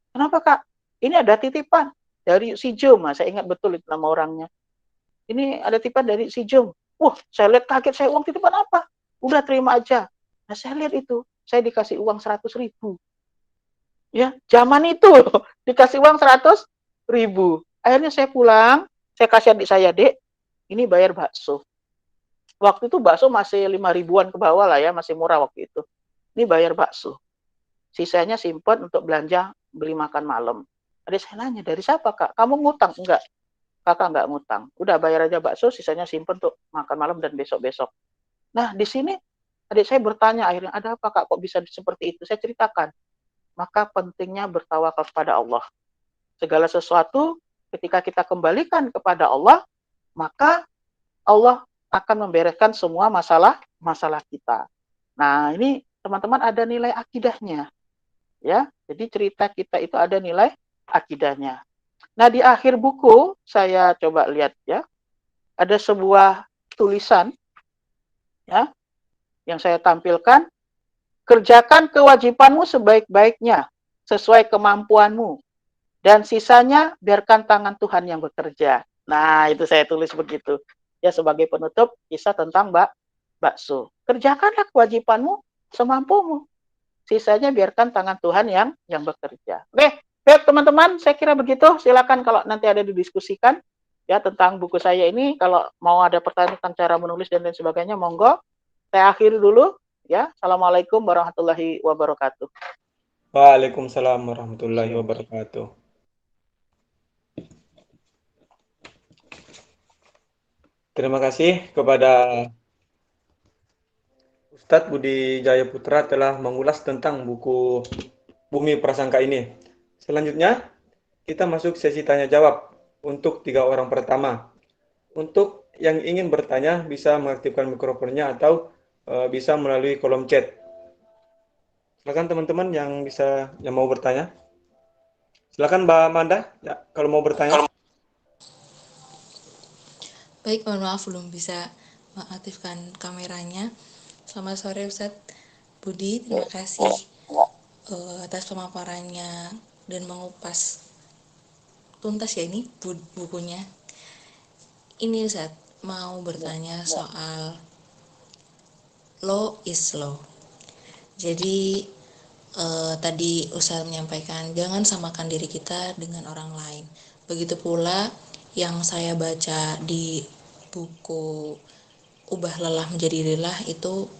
Kenapa kak? Ini ada titipan dari si Jum. Saya ingat betul itu nama orangnya. Ini ada titipan dari si Jum. Wah, saya lihat kaget. Saya uang titipan apa? Udah terima aja. Nah, saya lihat itu. Saya dikasih uang 100.000. Ya, zaman itu dikasih uang 100.000. Akhirnya saya pulang, saya kasih adik saya, Dek, ini bayar bakso. Waktu itu bakso masih 5 ribuan ke bawah lah ya, masih murah waktu itu. Ini bayar bakso. Sisanya simpan untuk belanja beli makan malam. Adik saya nanya, dari siapa kak? Kamu ngutang? Enggak. Kakak enggak ngutang. Udah bayar aja bakso, sisanya simpan untuk makan malam dan besok-besok. Nah, di sini adik saya bertanya akhirnya, ada apa Kak, kok bisa seperti itu? Saya ceritakan. Maka pentingnya bertawakal kepada Allah. Segala sesuatu ketika kita kembalikan kepada Allah, maka Allah akan membereskan semua masalah kita. Nah, ini teman-teman ada nilai akidahnya, ya. Jadi cerita kita itu ada nilai akidahnya. Nah, di akhir buku saya coba lihat ya, ada sebuah tulisan ya yang saya tampilkan, kerjakan kewajibanmu sebaik-baiknya sesuai kemampuanmu dan sisanya biarkan tangan Tuhan yang bekerja. Nah, itu saya tulis begitu. Ya, sebagai penutup kisah tentang bakso. Kerjakanlah kewajibanmu semampumu. Sisanya biarkan tangan Tuhan yang bekerja. Oke, baik teman-teman, saya kira begitu. Silakan kalau nanti ada didiskusikan ya tentang buku saya ini. Kalau mau ada pertanyaan tentang cara menulis dan lain sebagainya, monggo. Saya akhiri dulu ya. Assalamualaikum warahmatullahi wabarakatuh. Waalaikumsalam warahmatullahi wabarakatuh. Terima kasih kepada Ustadz Budi Jayaputra telah mengulas tentang buku Bumi Prasangka ini. Selanjutnya, kita masuk sesi tanya jawab untuk 3 orang pertama. Untuk yang ingin bertanya bisa mengaktifkan mikrofonnya atau bisa melalui kolom chat. Silakan teman-teman yang mau bertanya. Silakan Mbak Amanda, ya, kalau mau bertanya. Baik, mohon maaf belum bisa mengaktifkan kameranya. Selamat sore Ustadz Budi, terima kasih atas pemaparannya dan mengupas tuntas ya ini bukunya. Ini Ustadz mau bertanya soal law is law. Jadi tadi Ustadz menyampaikan jangan samakan diri kita dengan orang lain. Begitu pula yang saya baca di buku Ubah Lelah Menjadi Lelah itu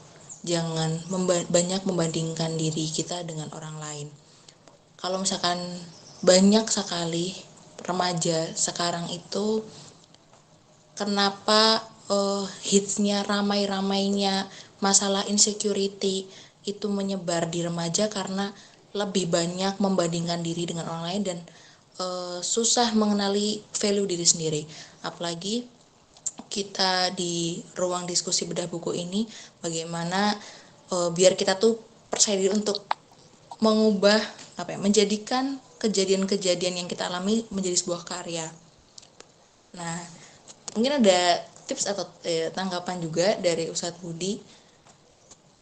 jangan banyak membandingkan diri kita dengan orang lain. Kalau misalkan banyak sekali remaja sekarang itu kenapa hitsnya ramai-ramainya masalah insecurity itu menyebar di remaja karena lebih banyak membandingkan diri dengan orang lain dan susah mengenali value diri sendiri. Apalagi kita di ruang diskusi bedah buku ini bagaimana biar kita tuh percaya diri untuk mengubah menjadikan kejadian-kejadian yang kita alami menjadi sebuah karya. Nah, mungkin ada tips atau tanggapan juga dari Ustadz Budi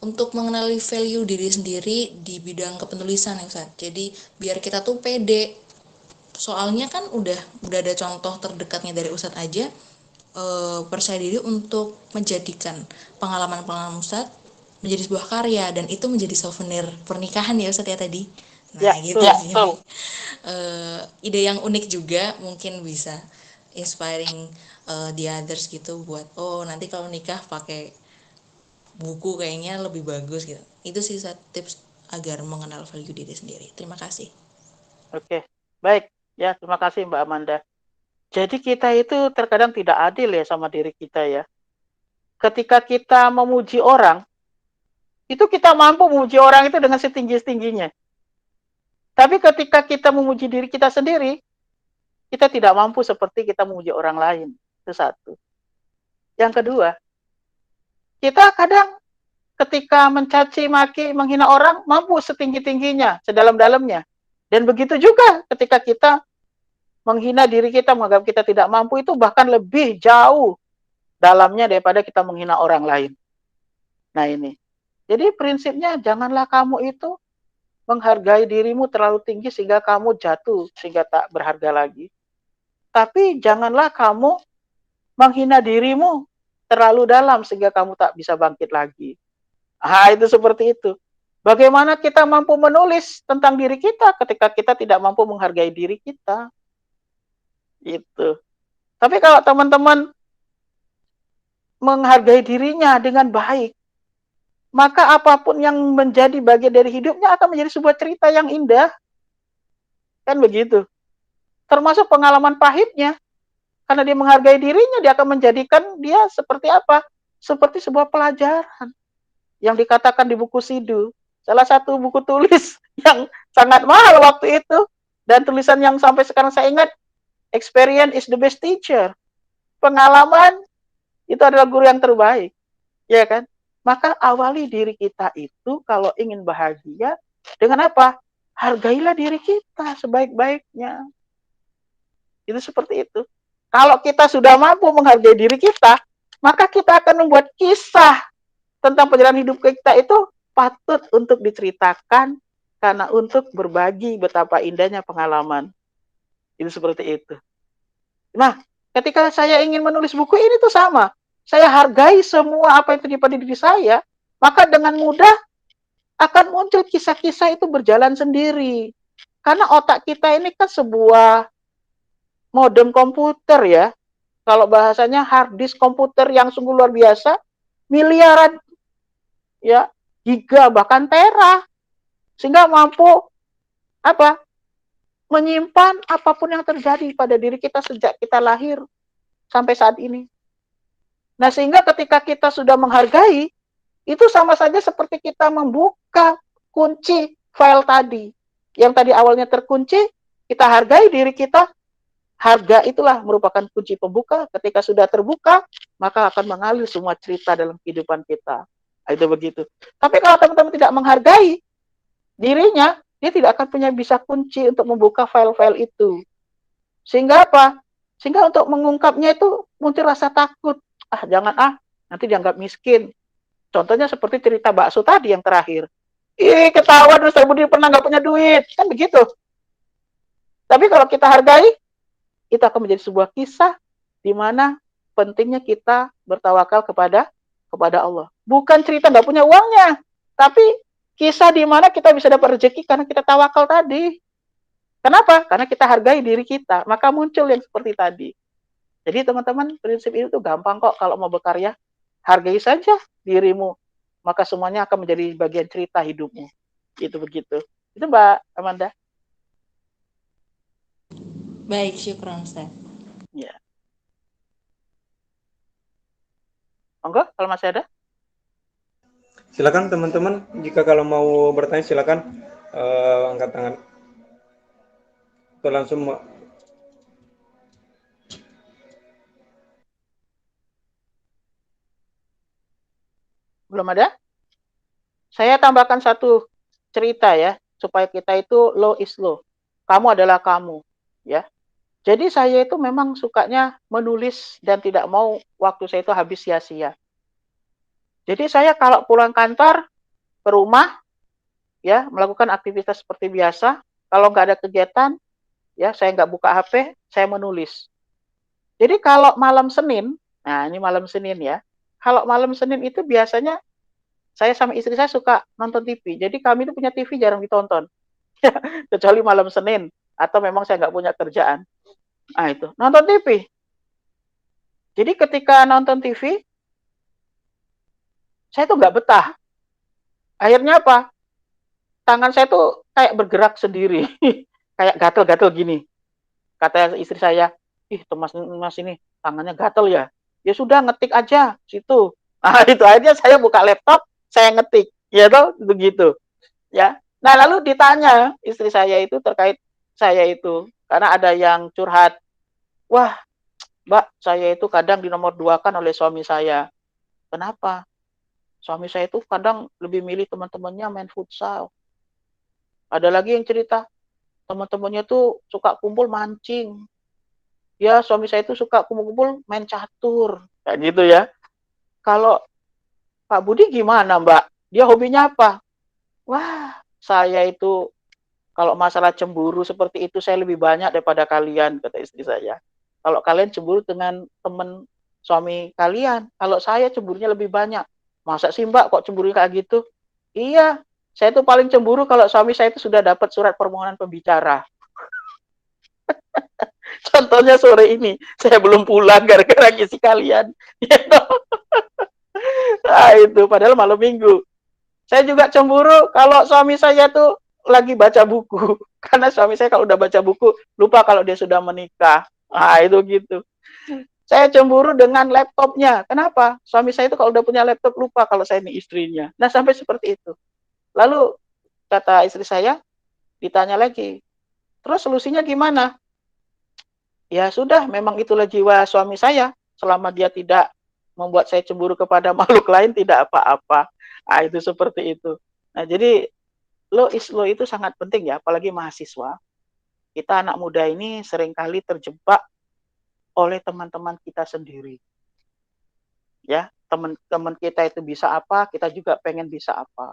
untuk mengenali value diri sendiri di bidang kepenulisan ya Ustadz. Jadi biar kita tuh pede. Soalnya kan udah ada contoh terdekatnya dari Ustadz aja percaya diri untuk menjadikan pengalaman-pengalaman Ustadz menjadi sebuah karya dan itu menjadi souvenir pernikahan ya Ustadz ya tadi. Nah, Ya, gitu betul. sih. Ide yang unik juga mungkin bisa inspiring the others gitu buat nanti kalau nikah pakai buku kayaknya lebih bagus gitu. Itu sih tips agar mengenal value diri sendiri. Terima kasih. Oke, baik. Ya, terima kasih Mbak Amanda. Jadi kita itu terkadang tidak adil ya sama diri kita ya. Ketika kita memuji orang, itu kita mampu memuji orang itu dengan setinggi-tingginya. Tapi ketika kita memuji diri kita sendiri, kita tidak mampu seperti kita memuji orang lain. Itu satu. Yang kedua, kita kadang ketika mencaci maki, menghina orang, mampu setinggi-tingginya, sedalam-dalamnya. Dan begitu juga ketika kita menghina diri kita, menganggap kita tidak mampu, itu bahkan lebih jauh dalamnya daripada kita menghina orang lain. Nah ini. Jadi prinsipnya janganlah kamu itu menghargai dirimu terlalu tinggi sehingga kamu jatuh, sehingga tak berharga lagi. Tapi janganlah kamu menghina dirimu terlalu dalam sehingga kamu tak bisa bangkit lagi. Itu seperti itu. Bagaimana kita mampu menulis tentang diri kita ketika kita tidak mampu menghargai diri kita? Itu. Tapi kalau teman-teman menghargai dirinya dengan baik, maka apapun yang menjadi bagian dari hidupnya akan menjadi sebuah cerita yang indah. Kan begitu. Termasuk pengalaman pahitnya. Karena dia menghargai dirinya, dia akan menjadikan dia seperti apa? seperti sebuah pelajaran yang dikatakan di buku Sidhu. Salah satu buku tulis yang sangat mahal waktu itu, dan tulisan yang sampai sekarang saya ingat, experience is the best teacher. Pengalaman itu adalah guru yang terbaik, ya kan? Maka awali diri kita itu kalau ingin bahagia dengan apa? Hargailah diri kita sebaik-baiknya. Itu seperti itu. Kalau kita sudah mampu menghargai diri kita, maka kita akan membuat kisah tentang perjalanan hidup kita itu patut untuk diceritakan, karena untuk berbagi betapa indahnya pengalaman. Itu seperti itu. Nah, ketika saya ingin menulis buku ini tuh sama. Saya hargai semua apa yang terjadi pada diri saya, maka dengan mudah akan muncul kisah-kisah itu berjalan sendiri. Karena otak kita ini kan sebuah modem komputer ya. Kalau bahasanya hard disk komputer yang sungguh luar biasa, miliaran ya, giga bahkan tera, sehingga mampu apa? Menyimpan apapun yang terjadi pada diri kita sejak kita lahir sampai saat ini. Nah, sehingga ketika kita sudah menghargai, itu sama saja seperti kita membuka kunci file tadi. Yang tadi awalnya terkunci, kita hargai diri kita. Harga itulah merupakan kunci pembuka. Ketika sudah terbuka, maka akan mengalir semua cerita dalam kehidupan kita. Itu begitu. Tapi kalau teman-teman tidak menghargai dirinya, dia tidak akan punya bisa kunci untuk membuka file-file itu. Sehingga apa? Sehingga untuk mengungkapnya itu muncul rasa takut. Jangan nanti dianggap miskin. Contohnya seperti cerita bakso tadi yang terakhir. Ketahuan Ustaz Budi pernah nggak punya duit. Kan begitu. Tapi kalau kita hargai, itu akan menjadi sebuah kisah di mana pentingnya kita bertawakal kepada Allah. Bukan cerita nggak punya uangnya, tapi kisah di mana kita bisa dapat rezeki karena kita tawakal tadi. Kenapa? Karena kita hargai diri kita, maka muncul yang seperti tadi. Jadi teman-teman, prinsip itu tuh gampang kok kalau mau berkarya. Hargai saja dirimu, maka semuanya akan menjadi bagian cerita hidupmu. Itu begitu. Itu Mbak Amanda. Baik, syukron Ustaz. Ya. Monggo, kalau masih ada. Silakan teman-teman, jika kalau mau bertanya silakan angkat tangan. Atau langsung Belum ada? Saya tambahkan satu cerita ya, supaya kita itu low is low. Kamu adalah kamu, ya. Jadi saya itu memang sukanya menulis dan tidak mau waktu saya itu habis sia-sia. Jadi saya kalau pulang kantor ke rumah, ya, melakukan aktivitas seperti biasa. Kalau nggak ada kegiatan, ya, saya nggak buka HP, saya menulis. Jadi kalau malam Senin, nah ini malam Senin ya, kalau malam Senin itu biasanya saya sama istri saya suka nonton TV. Jadi kami itu punya TV jarang ditonton. Kecuali malam Senin. Atau memang saya nggak punya kerjaan. Nah itu, nonton TV. Jadi ketika nonton TV, saya tuh nggak betah. Akhirnya apa? Tangan saya tuh kayak bergerak sendiri. Kayak gatel-gatel gini. Kata istri saya, Mas ini tangannya gatel ya. Ya sudah, ngetik aja situ. Nah itu akhirnya saya buka laptop, saya ngetik, ya toh, begitu, ya. Nah lalu ditanya istri saya itu terkait saya itu, karena ada yang curhat, wah Mbak, saya itu kadang dinomor duakan oleh suami saya. Kenapa? Suami saya itu kadang lebih milih teman-temannya main futsal. Ada lagi yang cerita, teman-temannya tuh suka kumpul mancing. Ya suami saya itu suka kumpul-kumpul main catur, kayak gitu ya. Kalau Pak Budi gimana Mbak? Dia hobinya apa? Wah, saya itu kalau masalah cemburu seperti itu saya lebih banyak daripada kalian, kata istri saya. Kalau kalian cemburu dengan teman suami kalian, kalau saya cemburunya lebih banyak. Masa sih Mbak kok cemburu kayak gitu? Iya, saya tuh paling cemburu kalau suami saya itu sudah dapat surat permohonan pembicara. Contohnya sore ini, saya belum pulang gara-gara ngisi kalian. Nah, itu padahal malam minggu. Saya juga cemburu kalau suami saya tuh lagi baca buku. Karena suami saya kalau udah baca buku, lupa kalau dia sudah menikah. Nah, itu gitu. Saya cemburu dengan laptopnya. Kenapa? Suami saya itu kalau udah punya laptop lupa kalau saya ini istrinya. Nah, sampai seperti itu. Lalu kata istri saya, ditanya lagi, terus solusinya gimana? Ya sudah, memang itulah jiwa suami saya. Selama dia tidak membuat saya cemburu kepada makhluk lain, tidak apa-apa. Nah, itu seperti itu. Nah, jadi law is law itu sangat penting ya, apalagi mahasiswa. Kita anak muda ini seringkali terjebak oleh teman-teman kita sendiri. Ya, teman-teman kita itu bisa apa, kita juga pengen bisa apa.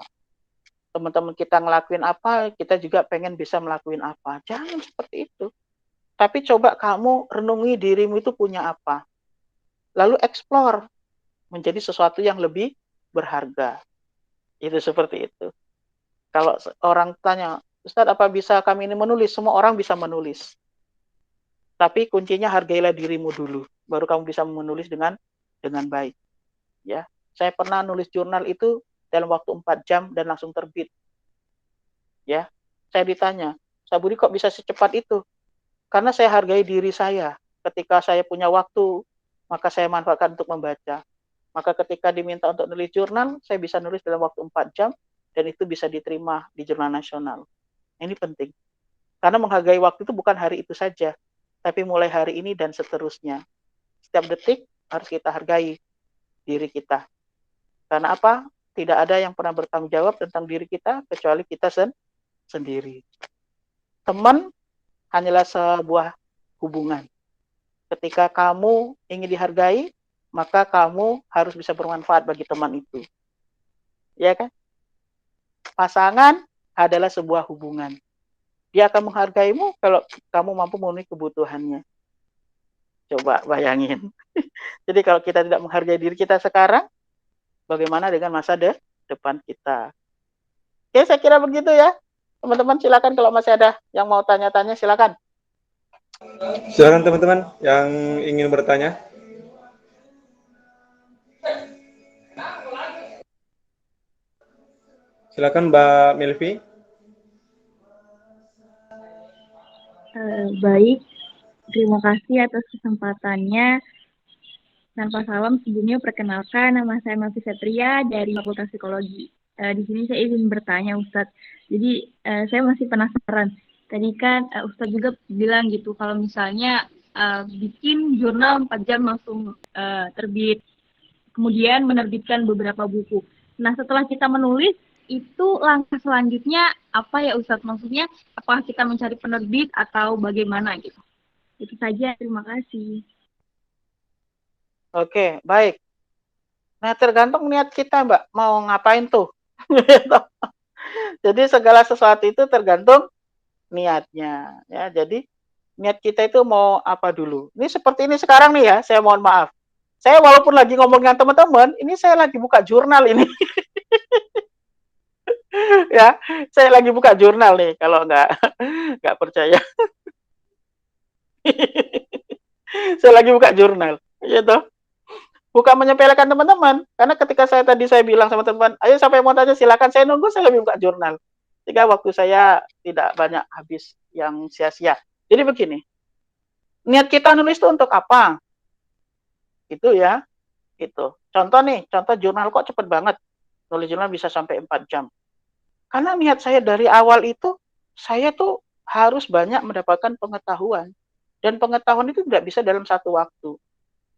Teman-teman kita ngelakuin apa, kita juga pengen bisa melakuin apa. Jangan seperti itu. Tapi coba kamu renungi dirimu itu punya apa. Lalu explore menjadi sesuatu yang lebih berharga. Itu seperti itu. Kalau orang tanya, Ustadz apa bisa kami ini menulis? Semua orang bisa menulis. Tapi kuncinya hargailah dirimu dulu, baru kamu bisa menulis dengan baik. Ya, saya pernah nulis jurnal itu dalam waktu 4 jam dan langsung terbit. Ya, saya ditanya, Sabudi kok bisa secepat itu? Karena saya hargai diri saya. Ketika saya punya waktu, maka saya manfaatkan untuk membaca. Maka ketika diminta untuk nulis jurnal, saya bisa nulis dalam waktu 4 jam dan itu bisa diterima di jurnal nasional. Ini penting. Karena menghargai waktu itu bukan hari itu saja, tapi mulai hari ini dan seterusnya. Setiap detik harus kita hargai diri kita. Karena apa? Tidak ada yang pernah bertanggung jawab tentang diri kita kecuali kita sendiri. Teman hanyalah sebuah hubungan. Ketika kamu ingin dihargai, maka kamu harus bisa bermanfaat bagi teman itu. Ya kan? Pasangan adalah sebuah hubungan. Dia akan menghargaimu kalau kamu mampu memenuhi kebutuhannya. Coba bayangin. Jadi kalau kita tidak menghargai diri kita sekarang, bagaimana dengan masa depan kita? Oke, saya kira begitu ya. Teman-teman silakan kalau masih ada yang mau tanya-tanya silakan. Silakan teman-teman yang ingin bertanya. Silakan Mbak Milvi. Baik, terima kasih atas kesempatannya. Tanpa salam, sebelumnya perkenalkan nama saya Melvi Satria dari Fakultas Psikologi. Di sini saya ingin bertanya Ustadz. Jadi saya masih penasaran. Tadi kan Ustadz juga bilang gitu kalau misalnya bikin jurnal 4 jam langsung terbit. Kemudian menerbitkan beberapa buku. Nah setelah kita menulis, itu langkah selanjutnya apa ya Ustadz? Maksudnya apakah kita mencari penerbit atau bagaimana gitu? Itu saja, terima kasih. Oke, baik. Nah, tergantung niat kita, Mbak. Mau ngapain tuh? Jadi segala sesuatu itu tergantung niatnya. Ya, jadi niat kita itu mau apa dulu. Ini seperti ini sekarang nih ya, saya mohon maaf. Saya walaupun lagi ngomong dengan teman-teman, ini saya lagi buka jurnal ini. Ya, saya lagi buka jurnal nih, kalau nggak percaya. Saya lagi buka jurnal, gitu. Bukan menyepelekan teman-teman, karena ketika saya bilang sama teman, ayo siapa yang mau tanya silakan, saya nunggu, saya lagi buka jurnal. Sehingga waktu saya tidak banyak habis yang sia-sia. Jadi begini, niat kita nulis itu untuk apa? Itu ya, itu. Contoh nih, contoh jurnal kok cepet banget. Nulis jurnal bisa sampai 4 jam. Karena niat saya dari awal itu, saya tuh harus banyak mendapatkan pengetahuan. Dan pengetahuan itu tidak bisa dalam satu waktu.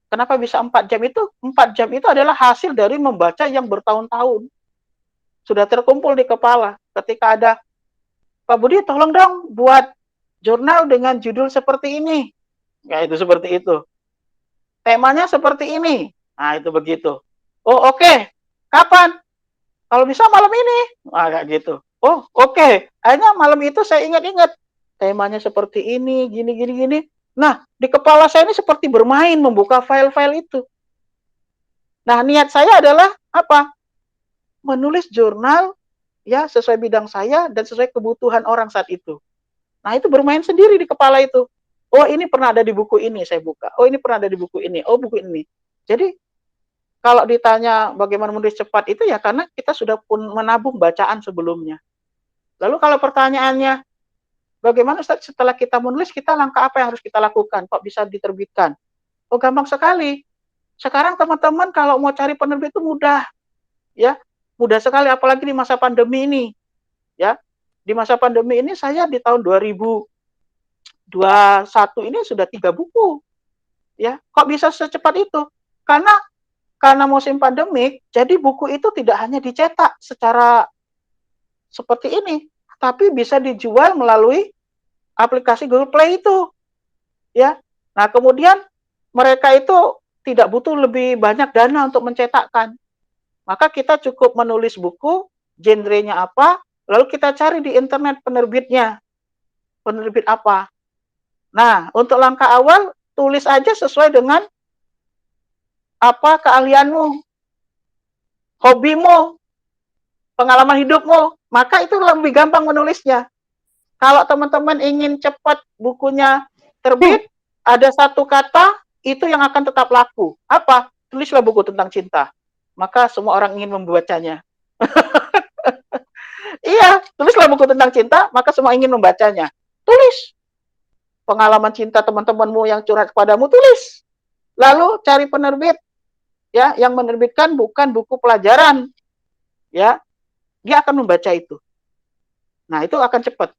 Kenapa bisa 4 jam itu? 4 jam itu adalah hasil dari membaca yang bertahun-tahun. Sudah terkumpul di kepala. Ketika ada, Pak Budi tolong dong buat jurnal dengan judul seperti ini. Ya itu seperti itu. Temanya seperti ini. Nah itu begitu. Oh oke. Kapan? Kalau bisa malam ini. Nah kayak gitu. Oh oke. Akhirnya malam itu saya ingat-ingat. Temanya seperti ini, gini. Nah, di kepala saya ini seperti bermain membuka file-file itu. Nah, niat saya adalah apa? Menulis jurnal ya sesuai bidang saya dan sesuai kebutuhan orang saat itu. Nah, itu bermain sendiri di kepala itu. Oh, ini pernah ada di buku ini, saya buka. Oh, ini pernah ada di buku ini. Oh, buku ini. Jadi, kalau ditanya bagaimana menulis cepat itu ya karena kita sudah pun menabung bacaan sebelumnya. Lalu kalau pertanyaannya, bagaimana setelah kita menulis, kita langkah apa yang harus kita lakukan? Kok bisa diterbitkan? Oh, gampang sekali. Sekarang teman-teman kalau mau cari penerbit itu mudah, ya, mudah sekali, apalagi di masa pandemi ini, ya. Di masa pandemi ini saya di tahun 2021 ini sudah 3 buku, ya. Kok bisa secepat itu? Karena musim pandemik, jadi buku itu tidak hanya dicetak secara seperti ini, tapi bisa dijual melalui aplikasi Google Play itu, ya. Nah, kemudian mereka itu tidak butuh lebih banyak dana untuk mencetakkan. Maka kita cukup menulis buku, genrenya apa, lalu kita cari di internet penerbitnya. Penerbit apa? Nah, untuk langkah awal, tulis aja sesuai dengan apa keahlianmu, hobimu, pengalaman hidupmu, maka itu lebih gampang menulisnya. Kalau teman-teman ingin cepat bukunya terbit, ada satu kata itu yang akan tetap laku. Apa? Tulislah buku tentang cinta. Maka semua orang ingin membacanya. Iya, tulislah buku tentang cinta, maka semua ingin membacanya. Tulis. Pengalaman cinta teman-temanmu yang curhat kepadamu, tulis. Lalu cari penerbit, ya, yang menerbitkan bukan buku pelajaran, ya, dia akan membaca itu. Nah, itu akan cepat.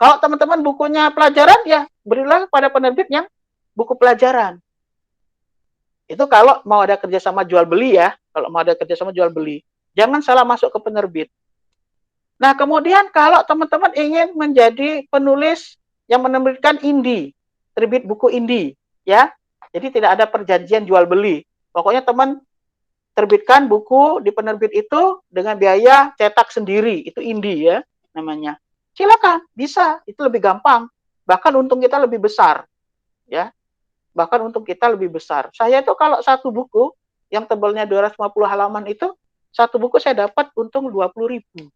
Kalau teman-teman bukunya pelajaran, ya berilah pada penerbit yang buku pelajaran. Itu kalau mau ada kerjasama jual beli, ya. Kalau mau ada kerjasama jual beli, jangan salah masuk ke penerbit. Nah, kemudian kalau teman-teman ingin menjadi penulis yang menerbitkan indie, terbit buku indie, ya. Jadi tidak ada perjanjian jual beli. Pokoknya teman terbitkan buku di penerbit itu dengan biaya cetak sendiri, itu indie, ya, namanya. Silakan, bisa, itu lebih gampang. Bahkan untung kita lebih besar, ya. Bahkan untung kita lebih besar. Saya itu kalau satu buku yang tebalnya 250 halaman itu, satu buku saya dapat untung 20.000.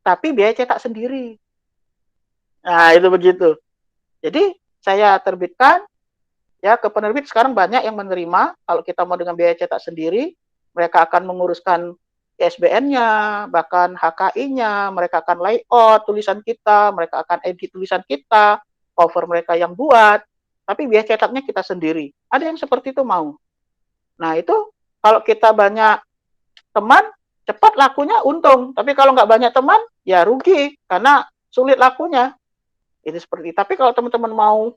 Tapi biaya cetak sendiri. Nah, itu begitu. Jadi saya terbitkan, ya, ke penerbit. Sekarang banyak yang menerima. Kalau kita mau dengan biaya cetak sendiri, mereka akan menguruskan ISBN-nya, bahkan HKI-nya, mereka akan layout tulisan kita, mereka akan edit tulisan kita, cover mereka yang buat, tapi biaya cetaknya kita sendiri. Ada yang seperti itu mau. Nah, itu kalau kita banyak teman, cepat lakunya untung. Tapi kalau nggak banyak teman, ya rugi, karena sulit lakunya. Itu seperti itu. Tapi kalau teman-teman mau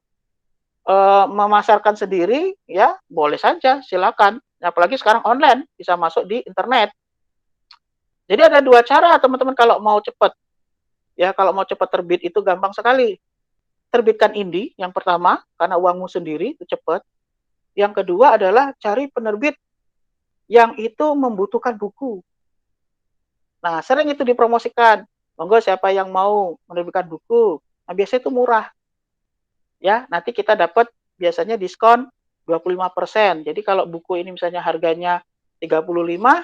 memasarkan sendiri, ya boleh saja, silakan. Apalagi sekarang online, bisa masuk di internet. Jadi ada dua cara teman-teman kalau mau cepat. Ya, kalau mau cepat terbit itu gampang sekali. Terbitkan indie yang pertama, karena uangmu sendiri itu cepat. Yang kedua adalah cari penerbit yang itu membutuhkan buku. Nah, sering itu dipromosikan. Monggo siapa yang mau menerbitkan buku. Nah, biasanya itu murah. Ya, nanti kita dapat biasanya diskon 25%. Jadi kalau buku ini misalnya harganya 35,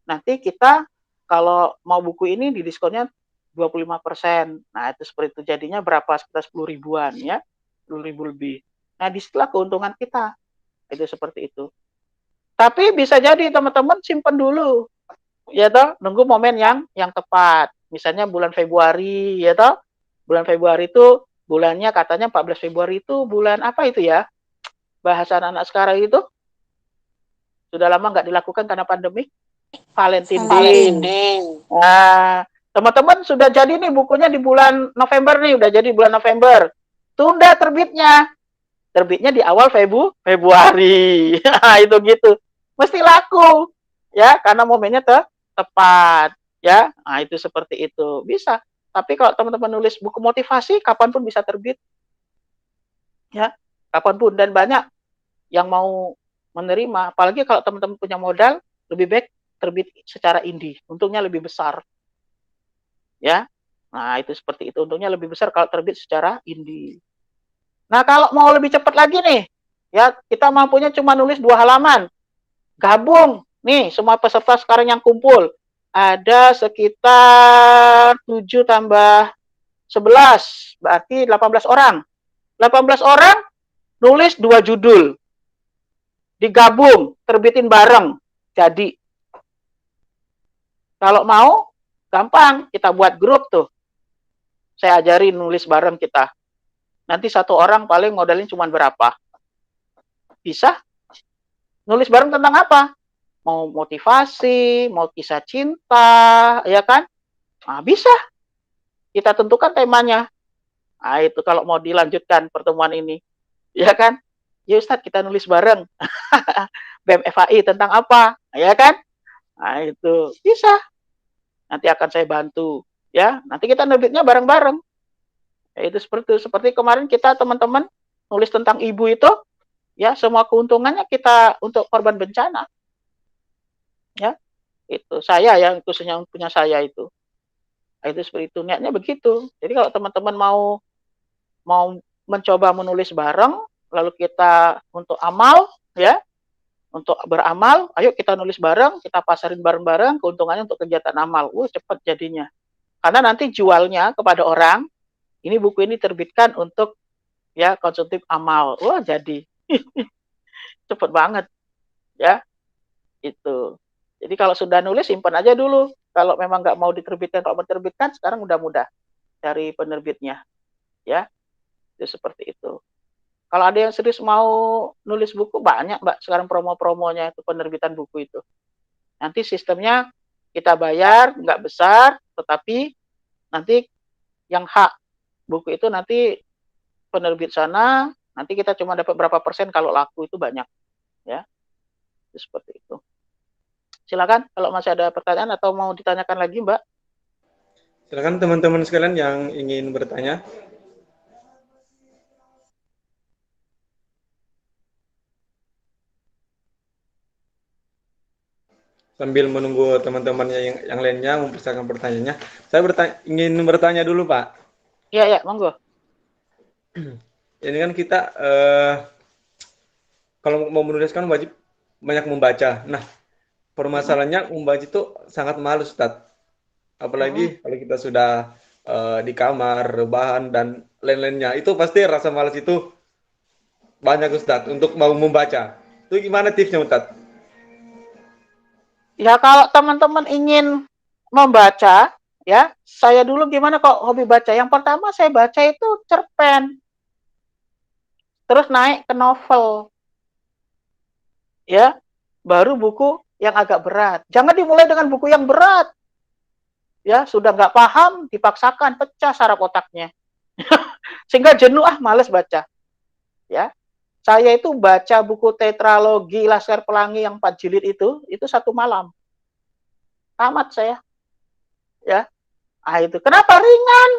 nanti kita kalau mau buku ini di diskonnya 25%. Nah, itu seperti itu. Jadinya berapa? Sekitar 10 ribuan, ya. 10 ribu lebih. Nah, disitulah keuntungan kita. Itu seperti itu. Tapi bisa jadi teman-teman simpen dulu. Ya toh, nunggu momen yang tepat. Misalnya bulan Februari, ya toh. Bulan Februari itu bulannya katanya 14 Februari itu bulan apa itu ya? Bahasa anak sekarang itu sudah lama nggak dilakukan karena pandemi. Valentine Day. Nah, teman-teman sudah jadi nih bukunya di bulan November nih, udah jadi bulan November. Tunda terbitnya. Terbitnya di awal Februari. Nah, itu gitu. Mesti laku. Ya, karena momennya tepat. Ya, nah itu seperti itu. Bisa. Tapi kalau teman-teman nulis buku motivasi, kapanpun bisa terbit. Ya, kapanpun. Dan banyak yang mau menerima. Apalagi kalau teman-teman punya modal, lebih baik terbit secara indie, untungnya lebih besar, ya. Nah, itu seperti itu, untungnya lebih besar kalau terbit secara indie. Nah, kalau mau lebih cepat lagi nih, ya, kita mampunya cuma nulis 2 halaman, gabung nih semua peserta sekarang yang kumpul, ada sekitar 7 tambah 11, berarti 18 orang. 18 orang nulis 2 judul, digabung, terbitin bareng, jadi. Kalau mau, gampang, kita buat grup tuh. Saya ajarin nulis bareng kita. Nanti satu orang paling modalnya cuma berapa? Bisa. Nulis bareng tentang apa? Mau motivasi, mau kisah cinta, ya kan? Nah, bisa. Kita tentukan temanya. Nah, itu kalau mau dilanjutkan pertemuan ini. Ya kan? Ya Ustadz, kita nulis bareng. BEM FAI tentang apa? Ya kan? Nah, itu bisa. Nanti akan saya bantu. Ya, nanti kita nerbitnya bareng-bareng. Ya, itu seperti kemarin kita teman-teman nulis tentang ibu itu, ya semua keuntungannya kita untuk korban bencana. Ya, itu saya yang khususnya punya saya itu. Nah, itu seperti itu, niatnya begitu. Jadi kalau teman-teman mau mencoba menulis bareng, lalu kita untuk amal, ya, untuk beramal, ayo kita nulis bareng, kita pasarin bareng-bareng, keuntungannya untuk kegiatan amal. Cepat jadinya. Karena nanti jualnya kepada orang, ini buku ini terbitkan untuk ya konsumtif amal. Jadi cepet banget, ya, itu. Jadi kalau sudah nulis, simpan aja dulu. Kalau memang nggak mau diterbitkan, kalau mau diterbitkan, sekarang udah mudah cari penerbitnya, ya. Itu seperti itu. Kalau ada yang serius mau nulis buku, banyak, Mbak. Sekarang promo-promonya itu penerbitan buku itu. Nanti sistemnya kita bayar, nggak besar, tetapi nanti yang hak buku itu nanti penerbit sana, nanti kita cuma dapat berapa persen kalau laku itu banyak. Ya, itu seperti itu. Silakan kalau masih ada pertanyaan atau mau ditanyakan lagi, Mbak. Silakan teman-teman sekalian yang ingin bertanya. Sambil menunggu teman-temannya yang lainnya mempersiapkan pertanyaannya, saya ingin bertanya dulu, Pak. Iya, monggo. Ini kan kita kalau mau menuliskan wajib banyak membaca. Nah, permasalahannya membaca itu sangat malas, Ustaz. Apalagi kalau kita sudah di kamar, rebahan, dan lain-lainnya. Itu pasti rasa malas itu banyak, Ustaz, untuk mau membaca. Itu gimana tipsnya, Ustaz? Ya, kalau teman-teman ingin membaca, ya, saya dulu gimana kok hobi baca. Yang pertama saya baca itu cerpen. Terus naik ke novel. Ya, baru buku yang agak berat. Jangan dimulai dengan buku yang berat. Ya, sudah nggak paham, dipaksakan, pecah saraf otaknya. Sehingga jenuh, males baca. Ya, saya itu baca buku tetralogi Laskar Pelangi yang 4 jilid itu 1 malam. Tamat saya. Ya. Itu. Kenapa? Ringan.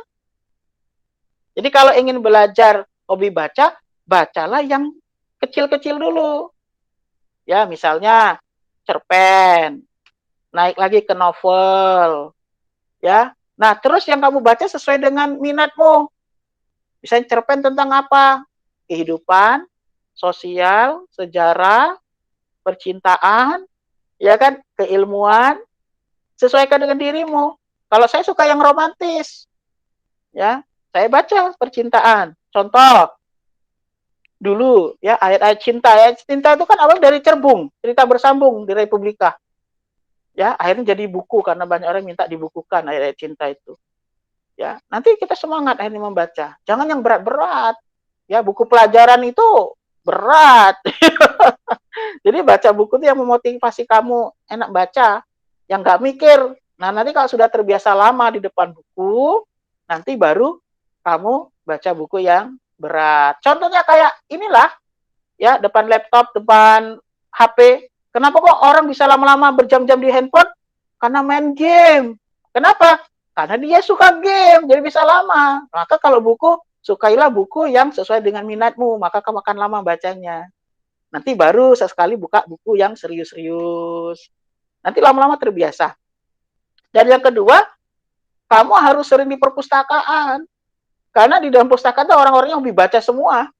Jadi kalau ingin belajar hobi baca, bacalah yang kecil-kecil dulu. Ya, misalnya cerpen, naik lagi ke novel. Ya. Nah, terus yang kamu baca sesuai dengan minatmu. Misalnya cerpen tentang apa? Kehidupan, sosial, sejarah, percintaan, ya kan, keilmuan, sesuaikan dengan dirimu. Kalau saya suka yang romantis, ya, saya baca percintaan. Contoh, dulu ya ayat-ayat cinta. Ayat cinta itu kan awal dari Cerbung, cerita bersambung di Republika. Ya, akhirnya jadi buku karena banyak orang minta dibukukan ayat-ayat cinta itu. Ya, nanti kita semangat akhirnya membaca. Jangan yang berat-berat. Ya, buku pelajaran itu berat. Jadi baca buku itu yang memotivasi kamu enak baca, yang nggak mikir. Nah, nanti kalau sudah terbiasa lama di depan buku, nanti baru kamu baca buku yang berat. Contohnya kayak inilah, ya, depan laptop, depan HP. Kenapa kok orang bisa lama-lama berjam-jam di handphone? Karena main game. Kenapa? Karena dia suka game, jadi bisa lama. Maka kalau buku, sukailah buku yang sesuai dengan minatmu, maka kamu akan lama bacanya. Nanti baru sesekali buka buku yang serius-serius. Nanti lama-lama terbiasa. Dan yang kedua, kamu harus sering di perpustakaan. Karena di dalam perpustakaan itu orang-orang yang hobi baca semua.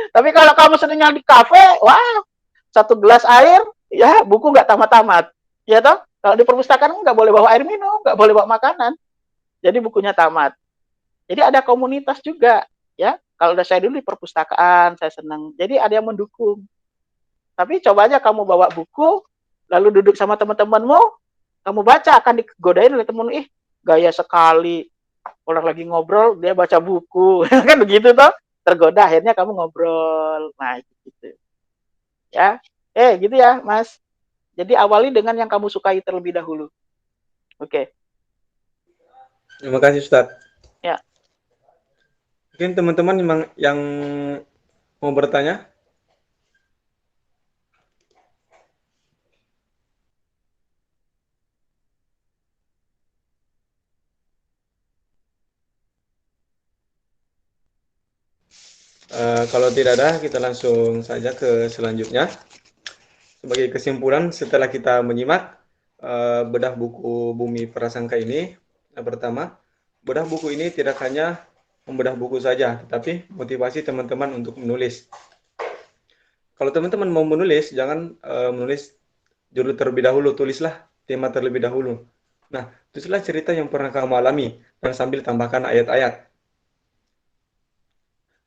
Tapi kalau kamu seringnya di kafe, wah, 1 gelas air, ya buku nggak tamat-tamat. Ya toh? Kalau di perpustakaan nggak boleh bawa air minum, nggak boleh bawa makanan. Jadi bukunya tamat. Jadi ada komunitas juga, ya. Kalau udah saya dulu di perpustakaan, saya senang. Jadi ada yang mendukung. Tapi coba aja kamu bawa buku, lalu duduk sama teman-temanmu, kamu baca, akan digodain oleh temenmu, gaya sekali. Orang lagi ngobrol, dia baca buku. Kan begitu toh? tergoda, akhirnya kamu ngobrol. Nah, gitu. Ya. Gitu ya, Mas. Jadi awali dengan yang kamu sukai terlebih dahulu. Oke. Terima kasih Ustadz. Ya. Mungkin teman-teman yang mau bertanya? Kalau tidak ada, kita langsung saja ke selanjutnya. Sebagai kesimpulan, setelah kita menyimak bedah buku Bumi Prasangka ini, yang pertama, bedah buku ini tidak hanya membedah buku saja, tetapi motivasi teman-teman untuk menulis. Kalau teman-teman mau menulis, jangan menulis judul terlebih dahulu, tulislah tema terlebih dahulu. Nah, tulislah cerita yang pernah kamu alami, dan sambil tambahkan ayat-ayat.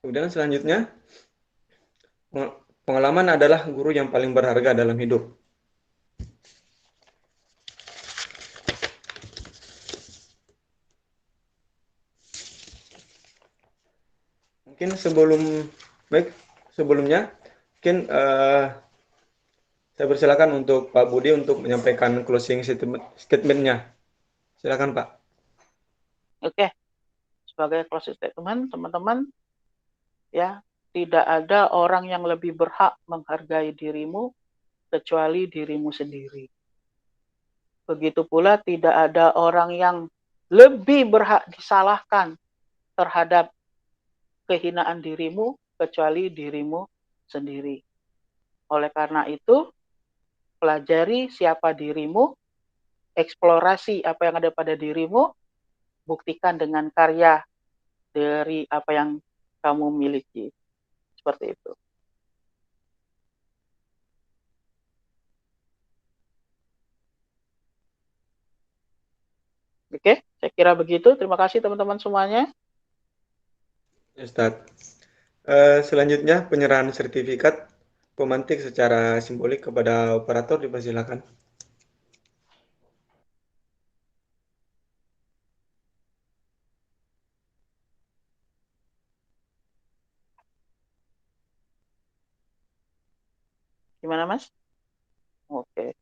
Kemudian selanjutnya, pengalaman adalah guru yang paling berharga dalam hidup. Mungkin sebelumnya, mungkin saya persilakan untuk Pak Budi untuk menyampaikan closing statement-nya. Silakan Pak. Oke. Sebagai closing statement, teman-teman, ya, tidak ada orang yang lebih berhak menghargai dirimu kecuali dirimu sendiri. Begitu pula tidak ada orang yang lebih berhak disalahkan terhadap kehinaan dirimu kecuali dirimu sendiri. Oleh karena itu, pelajari siapa dirimu, eksplorasi apa yang ada pada dirimu, buktikan dengan karya dari apa yang kamu miliki. Seperti itu. Oke, saya kira begitu. Terima kasih teman-teman semuanya. Ustaz. Selanjutnya penyerahan sertifikat pemantik secara simbolik kepada operator dipersilakan. Gimana, Mas? Oke.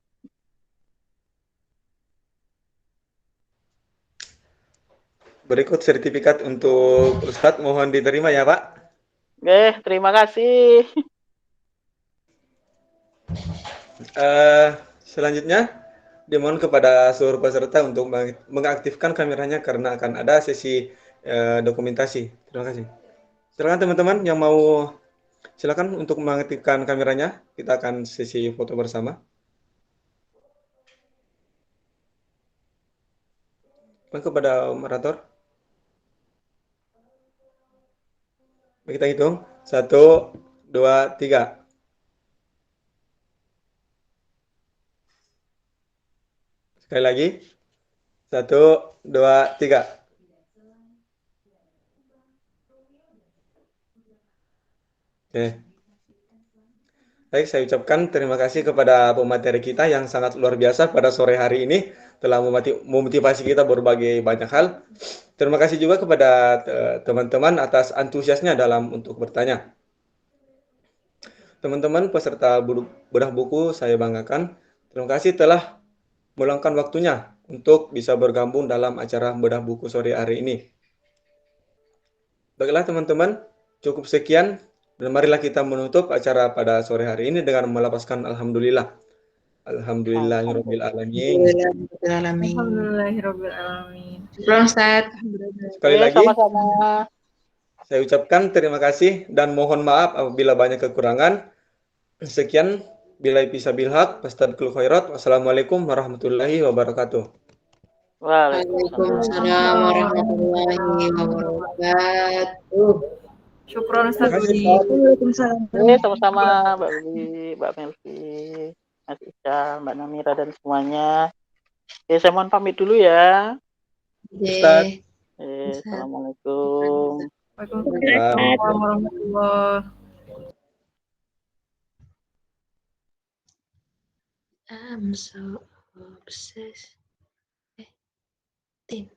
Berikut sertifikat untuk Ustadz, mohon diterima ya Pak. Terima kasih. Selanjutnya, dimohon kepada seluruh peserta untuk mengaktifkan kameranya karena akan ada sesi dokumentasi. Terima kasih. Silakan teman-teman yang mau, silakan untuk mengaktifkan kameranya. Kita akan sesi foto bersama. Kepada moderator. Kita hitung. 1, 2, 3. Sekali lagi. 1, 2, 3. Oke. Baik, saya ucapkan terima kasih kepada pemateri kita yang sangat luar biasa pada sore hari ini telah memotivasi kita berbagai banyak hal. Terima kasih juga kepada teman-teman atas antusiasnya dalam untuk bertanya. Teman-teman peserta bedah buku, saya banggakan. Terima kasih telah meluangkan waktunya untuk bisa bergabung dalam acara bedah buku sore hari ini. Baiklah teman-teman, cukup sekian. Dan marilah kita menutup acara pada sore hari ini dengan melapaskan Alhamdulillah. Alhamdulillahirabbil alamin. Alhamdulillahirabbil alamin. Syukron Ustaz. Sekali lagi, sama-sama. saya ucapkan terima kasih dan mohon maaf apabila banyak kekurangan. Sekian, billahi fissabil haq, fastaqul khairat. Wassalamualaikum warahmatullahi wabarakatuh. Waalaikumsalam warahmatullahi wabarakatuh. Syukron Ustaz Budi. Waalaikumsalam. Sama-sama Mbak Budi, Mbak Melvi, Mas Ica, Mbak Namira dan semuanya. Saya mohon pamit dulu ya. Ustaz. Assalamualaikum. Waalaikumsalam warahmatullahi. I'm so obsessed. Tin.